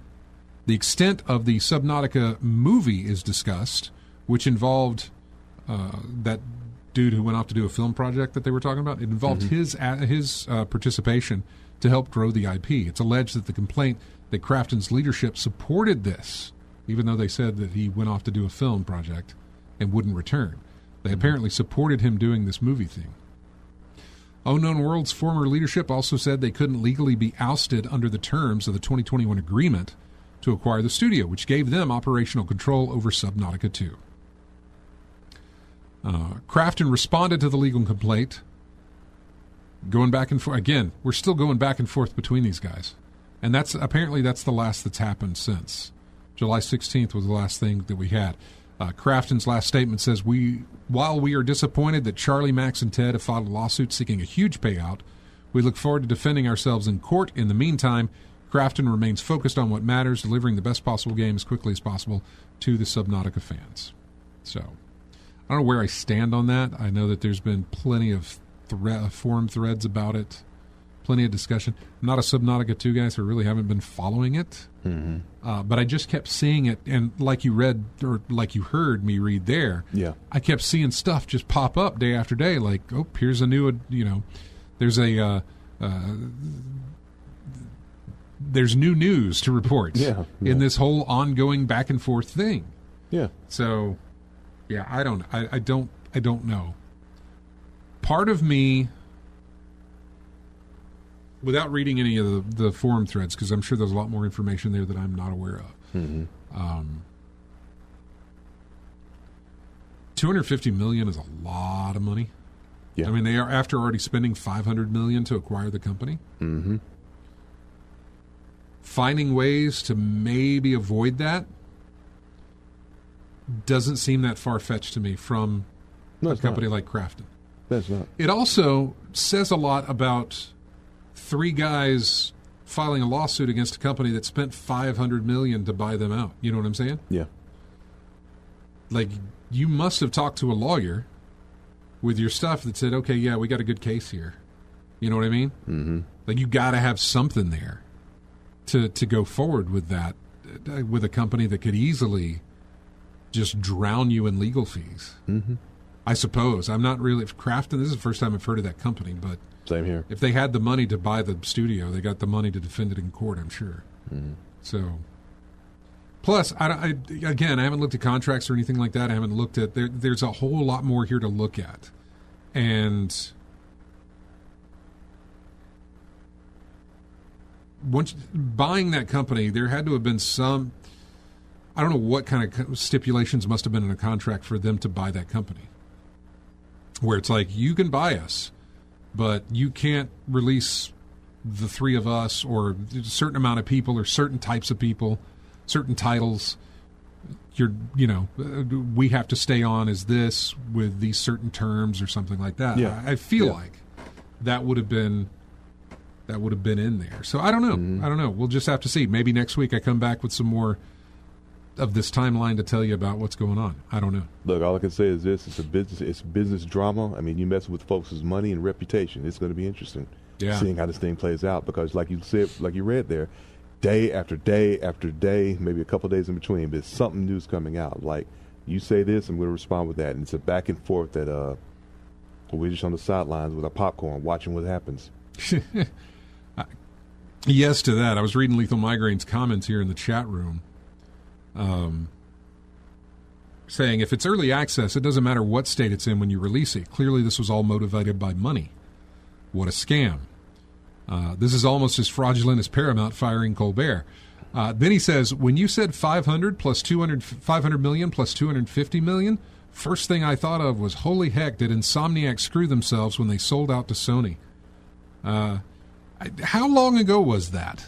The extent of the Subnautica movie is discussed, which involved that dude who went off to do a film project that they were talking about. It involved his participation to help grow the IP. It's alleged that the complaint that Crafton's leadership supported this, even though they said that he went off to do a film project and wouldn't return. They apparently supported him doing this movie thing. Unknown Worlds' former leadership also said they couldn't legally be ousted under the terms of the 2021 agreement to acquire the studio, which gave them operational control over Subnautica 2. Crafton responded to the legal complaint, going back and forth. Again, we're still going back and forth between these guys. And that's the last that's happened since. July 16th was the last thing that we had. Crafton's last statement says, while we are disappointed that Charlie, Max, and Ted have filed a lawsuit seeking a huge payout, we look forward to defending ourselves in court. In the meantime, Crafton remains focused on what matters, delivering the best possible game as quickly as possible to the Subnautica fans. So, I don't know where I stand on that. I know that there's been plenty of forum threads about it, plenty of discussion. I'm not a Subnautica 2 guy, so I really haven't been following it. But I just kept seeing it, and like you read, or like you heard me read there, I kept seeing stuff just pop up day after day, like, oh, here's a new, there's new news to report in this whole ongoing back and forth thing. So, I don't know. Part of me, without reading any of the forum threads, because I'm sure there's a lot more information there that I'm not aware of. $250 million is a lot of money. I mean, they are after already spending $500 million to acquire the company. Finding ways to maybe avoid that doesn't seem that far-fetched to me from a company like Crafton. That's not. It also says a lot about three guys filing a lawsuit against a company that spent $500 million to buy them out. You know what I'm saying? Like, you must have talked to a lawyer with your stuff that said, okay, we got a good case here. You know what I mean? Like, you got to have something there to go forward with that, with a company that could easily just drown you in legal fees. I suppose. I'm not really Crafton. This is the first time I've heard of that company, but same here. If they had the money to buy the studio, they got the money to defend it in court, I'm sure. So, plus, I haven't looked at contracts or anything like that. I haven't looked at there's a whole lot more here to look at, and once buying that company, there had to have been some. I don't know what kind of stipulations must have been in a contract for them to buy that company, where it's like, you can buy us, but you can't release the three of us or a certain amount of people or certain types of people, certain titles, we have to stay on as this with these certain terms or something like that. Yeah. I feel like that would have been in there. So I don't know. Mm-hmm. I don't know. We'll just have to see. Maybe next week I come back with some more of this timeline to tell you about what's going on. I don't know. Look, all I can say is this: it's business drama. I mean, you mess with folks' money and reputation. It's going to be interesting seeing how this thing plays out, because like you said, like you read there, day after day after day, maybe a couple of days in between, but something new's coming out. Like, you say this, I'm going to respond with that. And it's a back and forth that we're just on the sidelines with our popcorn watching what happens. Yes to that. I was reading Lethal Migraine's comments here in the chat room, saying if it's early access, it doesn't matter what state it's in when you release it. Clearly this was all motivated by money. What a scam. This is almost as fraudulent as Paramount firing Colbert. Then he says, when you said 500 million plus 250 million, first thing I thought of was, holy heck, did Insomniac screw themselves when they sold out to Sony? How long ago was that?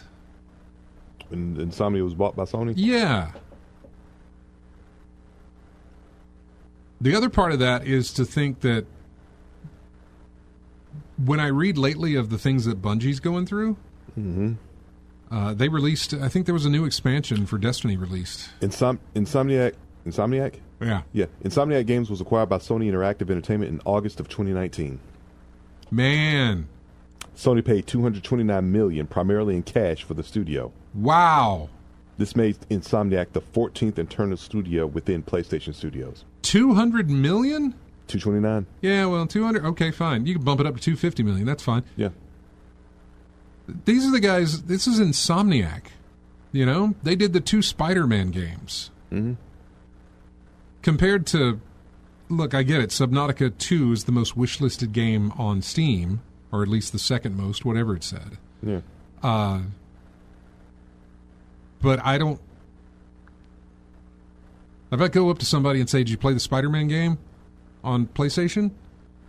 When Insomnia was bought by Sony? Yeah. The other part of that is to think that when I read lately of the things that Bungie's going through, they released, I think there was a new expansion for Destiny released. Insomniac? Yeah. Yeah. Insomniac Games was acquired by Sony Interactive Entertainment in August of 2019. Man. Sony paid $229 million, primarily in cash, for the studio. Wow. This made Insomniac the 14th internal studio within PlayStation Studios. $200 million? 229. Yeah, well, 200. Okay, fine. You can bump it up to 250 million. That's fine. Yeah. These are the guys. This is Insomniac. You know, they did the 2 Spider-Man games. Mm-hmm. Compared to, look, I get it. Subnautica 2 is the most wishlisted game on Steam, or at least the second most, whatever it said. Yeah. But I don't. If I go up to somebody and say, "Did you play the Spider-Man game on PlayStation?"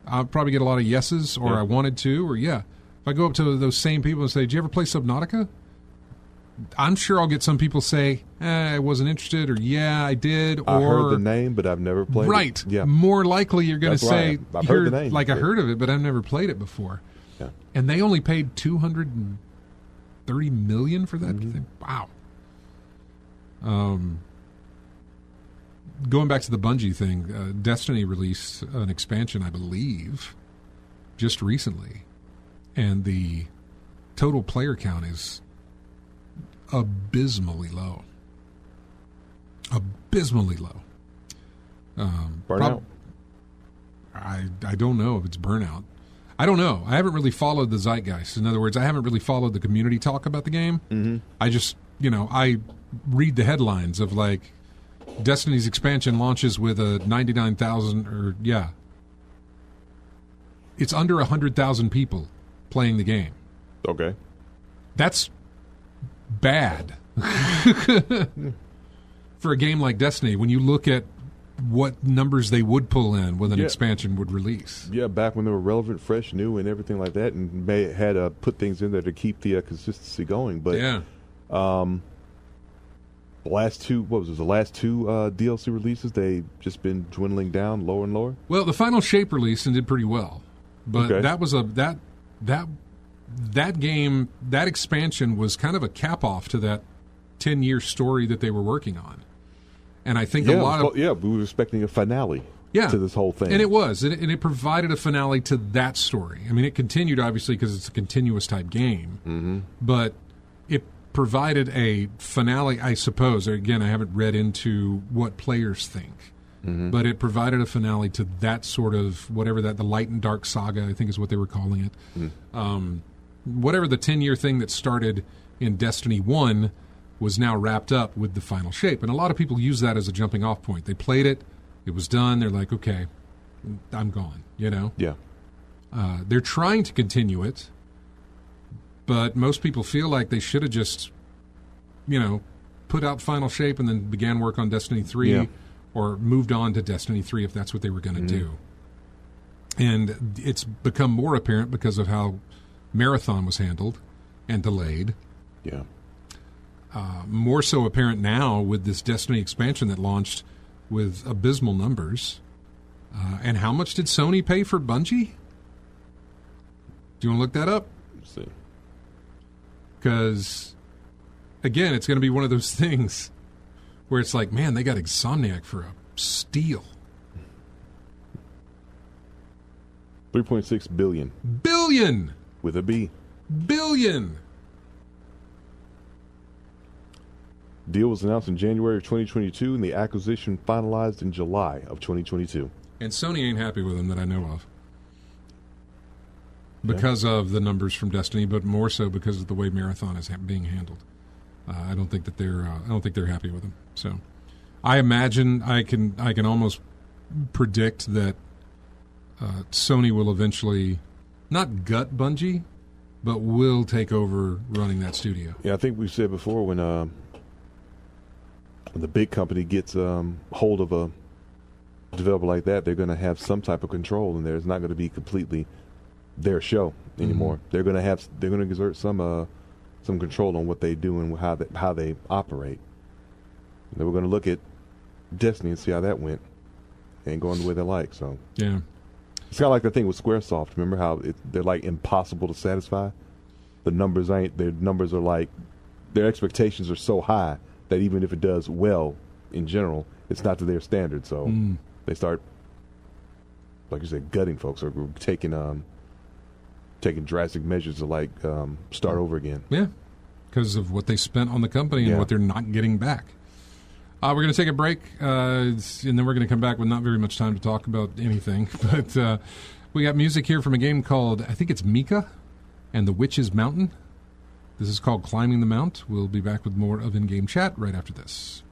I'll probably get a lot of yeses, or I wanted to, or yeah. If I go up to those same people and say, "Did you ever play Subnautica?" I'm sure I'll get some people say, I wasn't interested, or yeah, I did, or I heard the name, but I've never played it. Right. Yeah. More likely you're going to say, I've heard the name. Like, I heard of it, but I've never played it before. Yeah. And they only paid $230 million for that thing. Wow. Going back to the Bungie thing, Destiny released an expansion, I believe, just recently, and the total player count is abysmally low. Abysmally low. Burnout? I don't know if it's burnout. I don't know. I haven't really followed the zeitgeist. In other words, I haven't really followed the community talk about the game. Mm-hmm. I just, I read the headlines of like, Destiny's expansion launches with a 99,000, or yeah. It's under 100,000 people playing the game. Okay. That's bad. For a game like Destiny, when you look at what numbers they would pull in when an expansion would release. Yeah, back when they were relevant, fresh, new, and everything like that, and had put things in there to keep the consistency going. But the last two DLC releases, they've just been dwindling down lower and lower. Well, the final Shape released and did pretty well, but that was that game, that expansion was kind of a cap off to that 10-year story that they were working on. And I think a lot of... we were expecting a finale to this whole thing. And it was. And it provided a finale to that story. I mean, it continued, obviously, because it's a continuous type game. Mm-hmm. But it provided a finale, I suppose. Again, I haven't read into what players think. Mm-hmm. But it provided a finale to that sort of, whatever that, the Light and Dark Saga, I think is what they were calling it. Mm. Whatever the 10-year thing that started in Destiny 1 was now wrapped up with the final Shape. And a lot of people use that as a jumping off point. They played it, it was done, they're like, okay, I'm gone, Yeah. They're trying to continue it, but most people feel like they should have just, put out final Shape and then began work on Destiny 3 or moved on to Destiny 3 if that's what they were going to do. And it's become more apparent because of how Marathon was handled. and delayed. Yeah. More so apparent now with this Destiny expansion that launched with abysmal numbers. And how much did Sony pay for Bungie? Do you want to look that up? Let's see. Because, again, it's going to be one of those things where it's like, man, they got Insomniac for a steal. $3.6 billion. Billion! With a B. Billion! Deal was announced in January of 2022, and the acquisition finalized in July of 2022. And Sony ain't happy with them that I know of. Because of the numbers from Destiny, but more so because of the way Marathon is being handled. I don't think that they're happy with them. So, I imagine I can almost predict that Sony will eventually not gut Bungie, but will take over running that studio. Yeah, I think we said before when the big company gets hold of a developer like that, they're going to have some type of control in there. It's not going to be completely their show anymore. Mm-hmm. They're going to exert some control on what they do and how they operate. And then we're going to look at Destiny and see how that went, and going the way they like. So yeah, it's kind of like the thing with SquareSoft. Remember how they're like impossible to satisfy? Their numbers are like, their expectations are so high that even if it does well in general, it's not to their standard. So they start, like you said, gutting folks, or taking drastic measures to like start over again. Yeah, because of what they spent on the company and what they're not getting back. We're going to take a break, and then we're going to come back with not very much time to talk about anything. But we got music here from a game called, I think it's Mika and the Witch's Mountain. This is called Climbing the Mount. We'll be back with more of In-Game Chat right after this.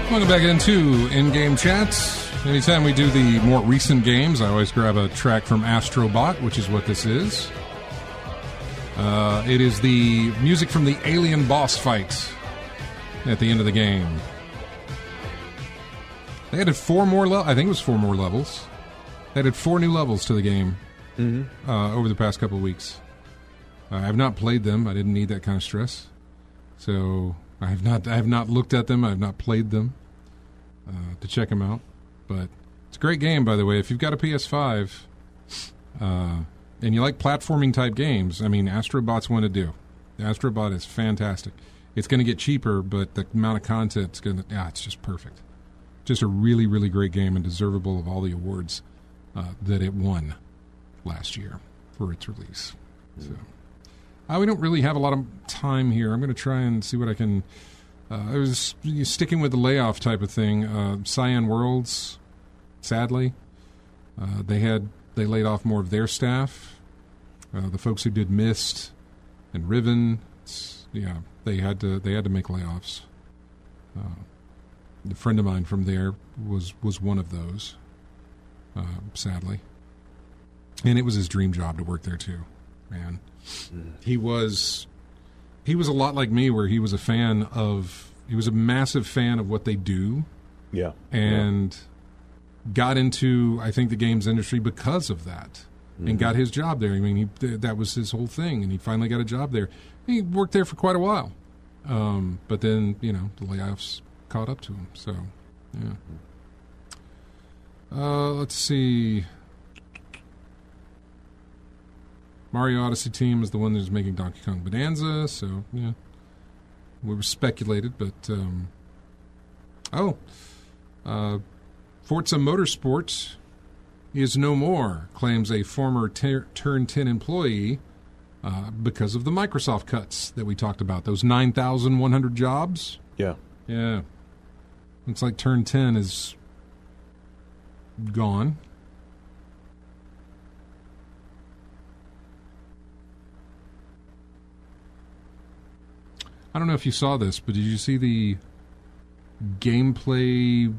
Welcome back into In-Game Chats. Anytime we do the more recent games, I always grab a track from Astrobot, which is what this is. It is the music from the alien boss fight at the end of the game. They added 4 more levels. I think it was 4 more levels. They added 4 new levels to the game over the past couple of weeks. I have not played them. I didn't need that kind of stress. So I have not looked at them. I have not played them to check them out. But it's a great game, by the way. If you've got a PS5 and you like platforming type games, I mean, Astrobot's one to do. Astrobot is fantastic. It's going to get cheaper, but the amount of content is going to, it's just perfect. Just a really, really great game and deservable of all the awards that it won last year for its release. So we don't really have a lot of time here. I'm going to try and see what I can. I was sticking with the layoff type of thing. Cyan Worlds, sadly, they had they laid off more of their staff. The folks who did Myst and Riven, they had to make layoffs. A friend of mine from there was one of those, sadly. And it was his dream job to work there too, man. He was a lot like me, where he was a massive fan of what they do. Yeah. And got into, I think, the games industry because of that, and got his job there. I mean, that was his whole thing, and he finally got a job there. He worked there for quite a while. But then, the layoffs caught up to him. So, yeah. Let's see. Mario Odyssey team is the one that's making Donkey Kong Bonanza. So, yeah. We were speculated, but... Forza Motorsport is no more, claims a former Turn 10 employee, because of the Microsoft cuts that we talked about. Those 9,100 jobs. Yeah. Yeah. Looks like Turn 10 is gone. I don't know if you saw this, but did you see the gameplay?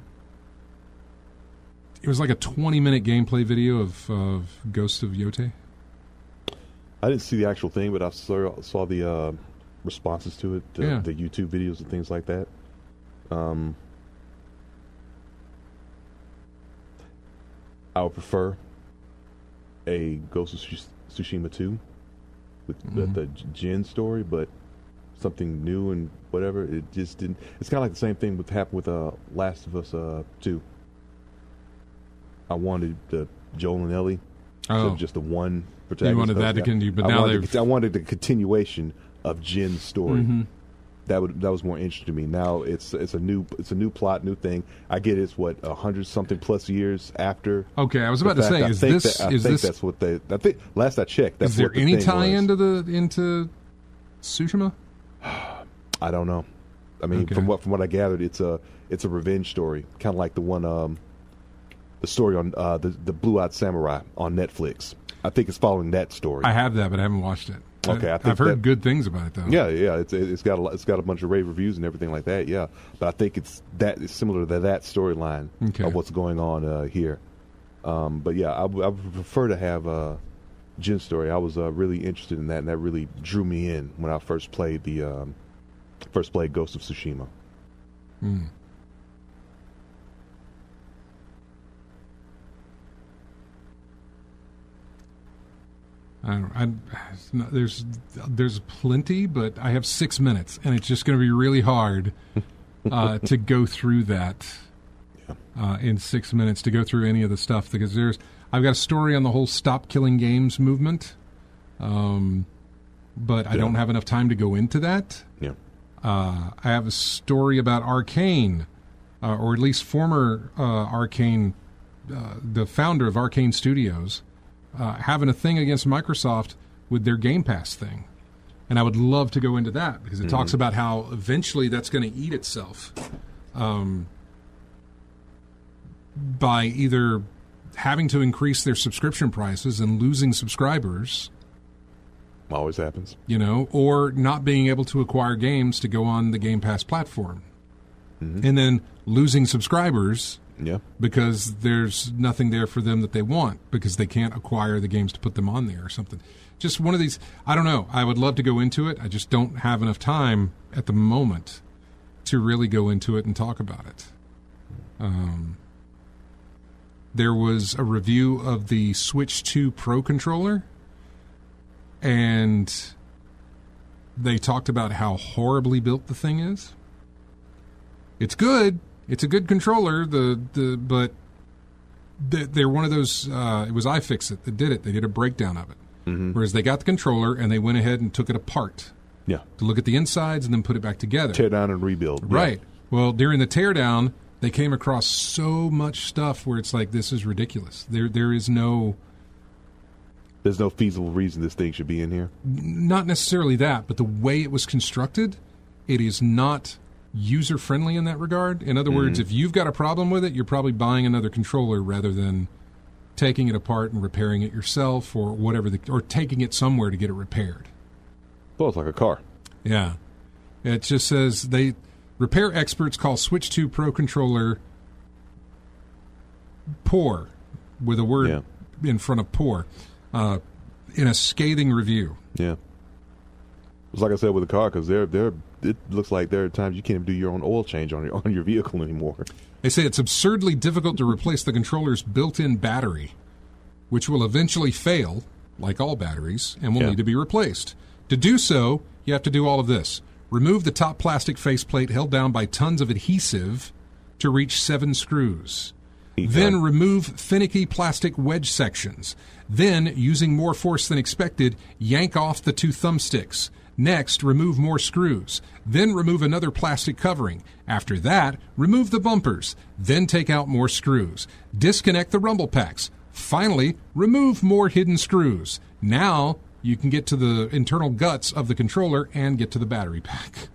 It was like a 20-minute gameplay video of Ghost of Yotei. I didn't see the actual thing, but I saw the responses to it, the YouTube videos and things like that. I would prefer a Ghost of Tsushima 2 with the Jin story, but something new and whatever, it just didn't. It's kind of like the same thing that happened with Last of Us 2. I wanted the Joel and Ellie, so just the one protagonist. You wanted that to continue, but now I wanted the continuation of Jin's story. Mm-hmm. That was more interesting to me. Now it's a new plot, new thing. I get it's 100-something plus years after. Okay, I was about to say, I think that's what they. I think last I checked. That's is there what the any thing tie was. into Tsushima? I don't know. I mean, from what I gathered, it's a revenge story, kind of like the one, the story on the Blue-Eyed Samurai on Netflix. I think it's following that story. I have that, but I haven't watched it. Okay, I've heard good things about it though. Yeah. It's got a bunch of rave reviews and everything like that. Yeah, but I think it's similar to that storyline of what's going on here. But yeah, I would prefer to have Jin's story. I was really interested in that, and that really drew me in when I first played Ghost of Tsushima. There's plenty, but I have 6 minutes, and it's just going to be really hard to go through that in 6 minutes, to go through any of the stuff, because I've got a story on the whole Stop Killing Games movement, but I don't have enough time to go into that. Yeah. I have a story about Arcane, or at least former Arcane, the founder of Arcane Studios, having a thing against Microsoft with their Game Pass thing. And I would love to go into that, because it talks about how eventually that's going to eat itself by either having to increase their subscription prices and losing subscribers. Always happens. Or not being able to acquire games to go on the Game Pass platform. And then losing subscribers. Yeah. Because there's nothing there for them that they want, because they can't acquire the games to put them on there or something. Just one of these, I don't know. I would love to go into it. I just don't have enough time at the moment to really go into it and talk about it. There was a review of the Switch 2 Pro controller, and they talked about how horribly built the thing is. It's good. It's a good controller, but they're one of those, it was iFixit that did it. They did a breakdown of it. Whereas they got the controller and they went ahead and took it apart. Yeah. To look at the insides and then put it back together. Tear down and rebuild. Right. Yeah. Well, during the teardown, they came across so much stuff where it's like, this is ridiculous. There is no... There's no feasible reason this thing should be in here? Not necessarily that, but the way it was constructed, it is not user-friendly in that regard. In other words, if you've got a problem with it, you're probably buying another controller rather than taking it apart and repairing it yourself, or whatever, or taking it somewhere to get it repaired. Well, it's like a car. Yeah. It just says repair experts call Switch 2 Pro controller poor, with a word in front of poor, in a scathing review. Yeah. It's like I said with a car, because it looks like there are times you can't even do your own oil change on your vehicle anymore. They say it's absurdly difficult to replace the controller's built-in battery, which will eventually fail, like all batteries, and will need to be replaced. To do so, you have to do all of this. Remove the top plastic faceplate held down by tons of adhesive to reach 7 screws. Then remove finicky plastic wedge sections. Then, using more force than expected, yank off the 2 thumbsticks. Next, remove more screws. Then remove another plastic covering. After that, remove the bumpers. Then take out more screws. Disconnect the rumble packs. Finally, remove more hidden screws. Now, you can get to the internal guts of the controller and get to the battery pack.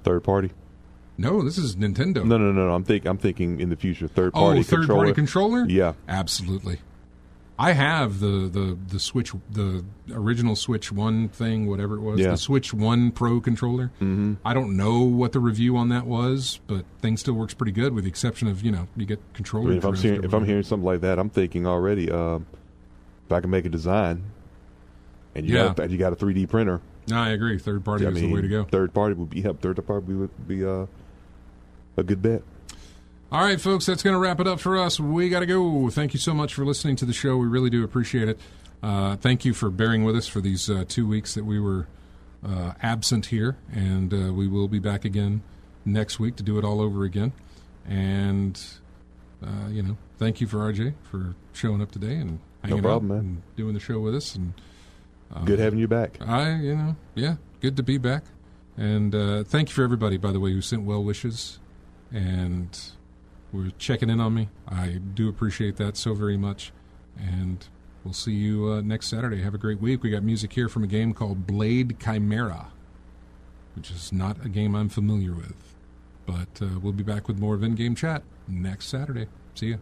Third party? No, this is Nintendo. No. I'm thinking in the future, third party controller. Third party controller? Yeah, absolutely. I have the Switch, the original Switch 1 thing, whatever it was, the Switch 1 Pro controller. Mm-hmm. I don't know what the review on that was, but thing still works pretty good, with the exception of, you get controller. If I'm hearing something like that, I'm thinking already, if I can make a design, and you got a 3D printer. No, I agree. Third party is the way to go. Third party would be a good bet. All right, folks, that's going to wrap it up for us. We got to go. Thank you so much for listening to the show. We really do appreciate it. Thank you for bearing with us for these 2 weeks that we were absent here, and we will be back again next week to do it all over again. And, thank you for RJ for showing up today and hanging out and doing the show with us. And good having you back. Good to be back. And thank you for everybody, by the way, who sent well wishes and were checking in on me. I do appreciate that so very much. And we'll see you next Saturday. Have a great week. We got music here from a game called Blade Chimera, which is not a game I'm familiar with. But we'll be back with more of In-Game Chat next Saturday. See ya.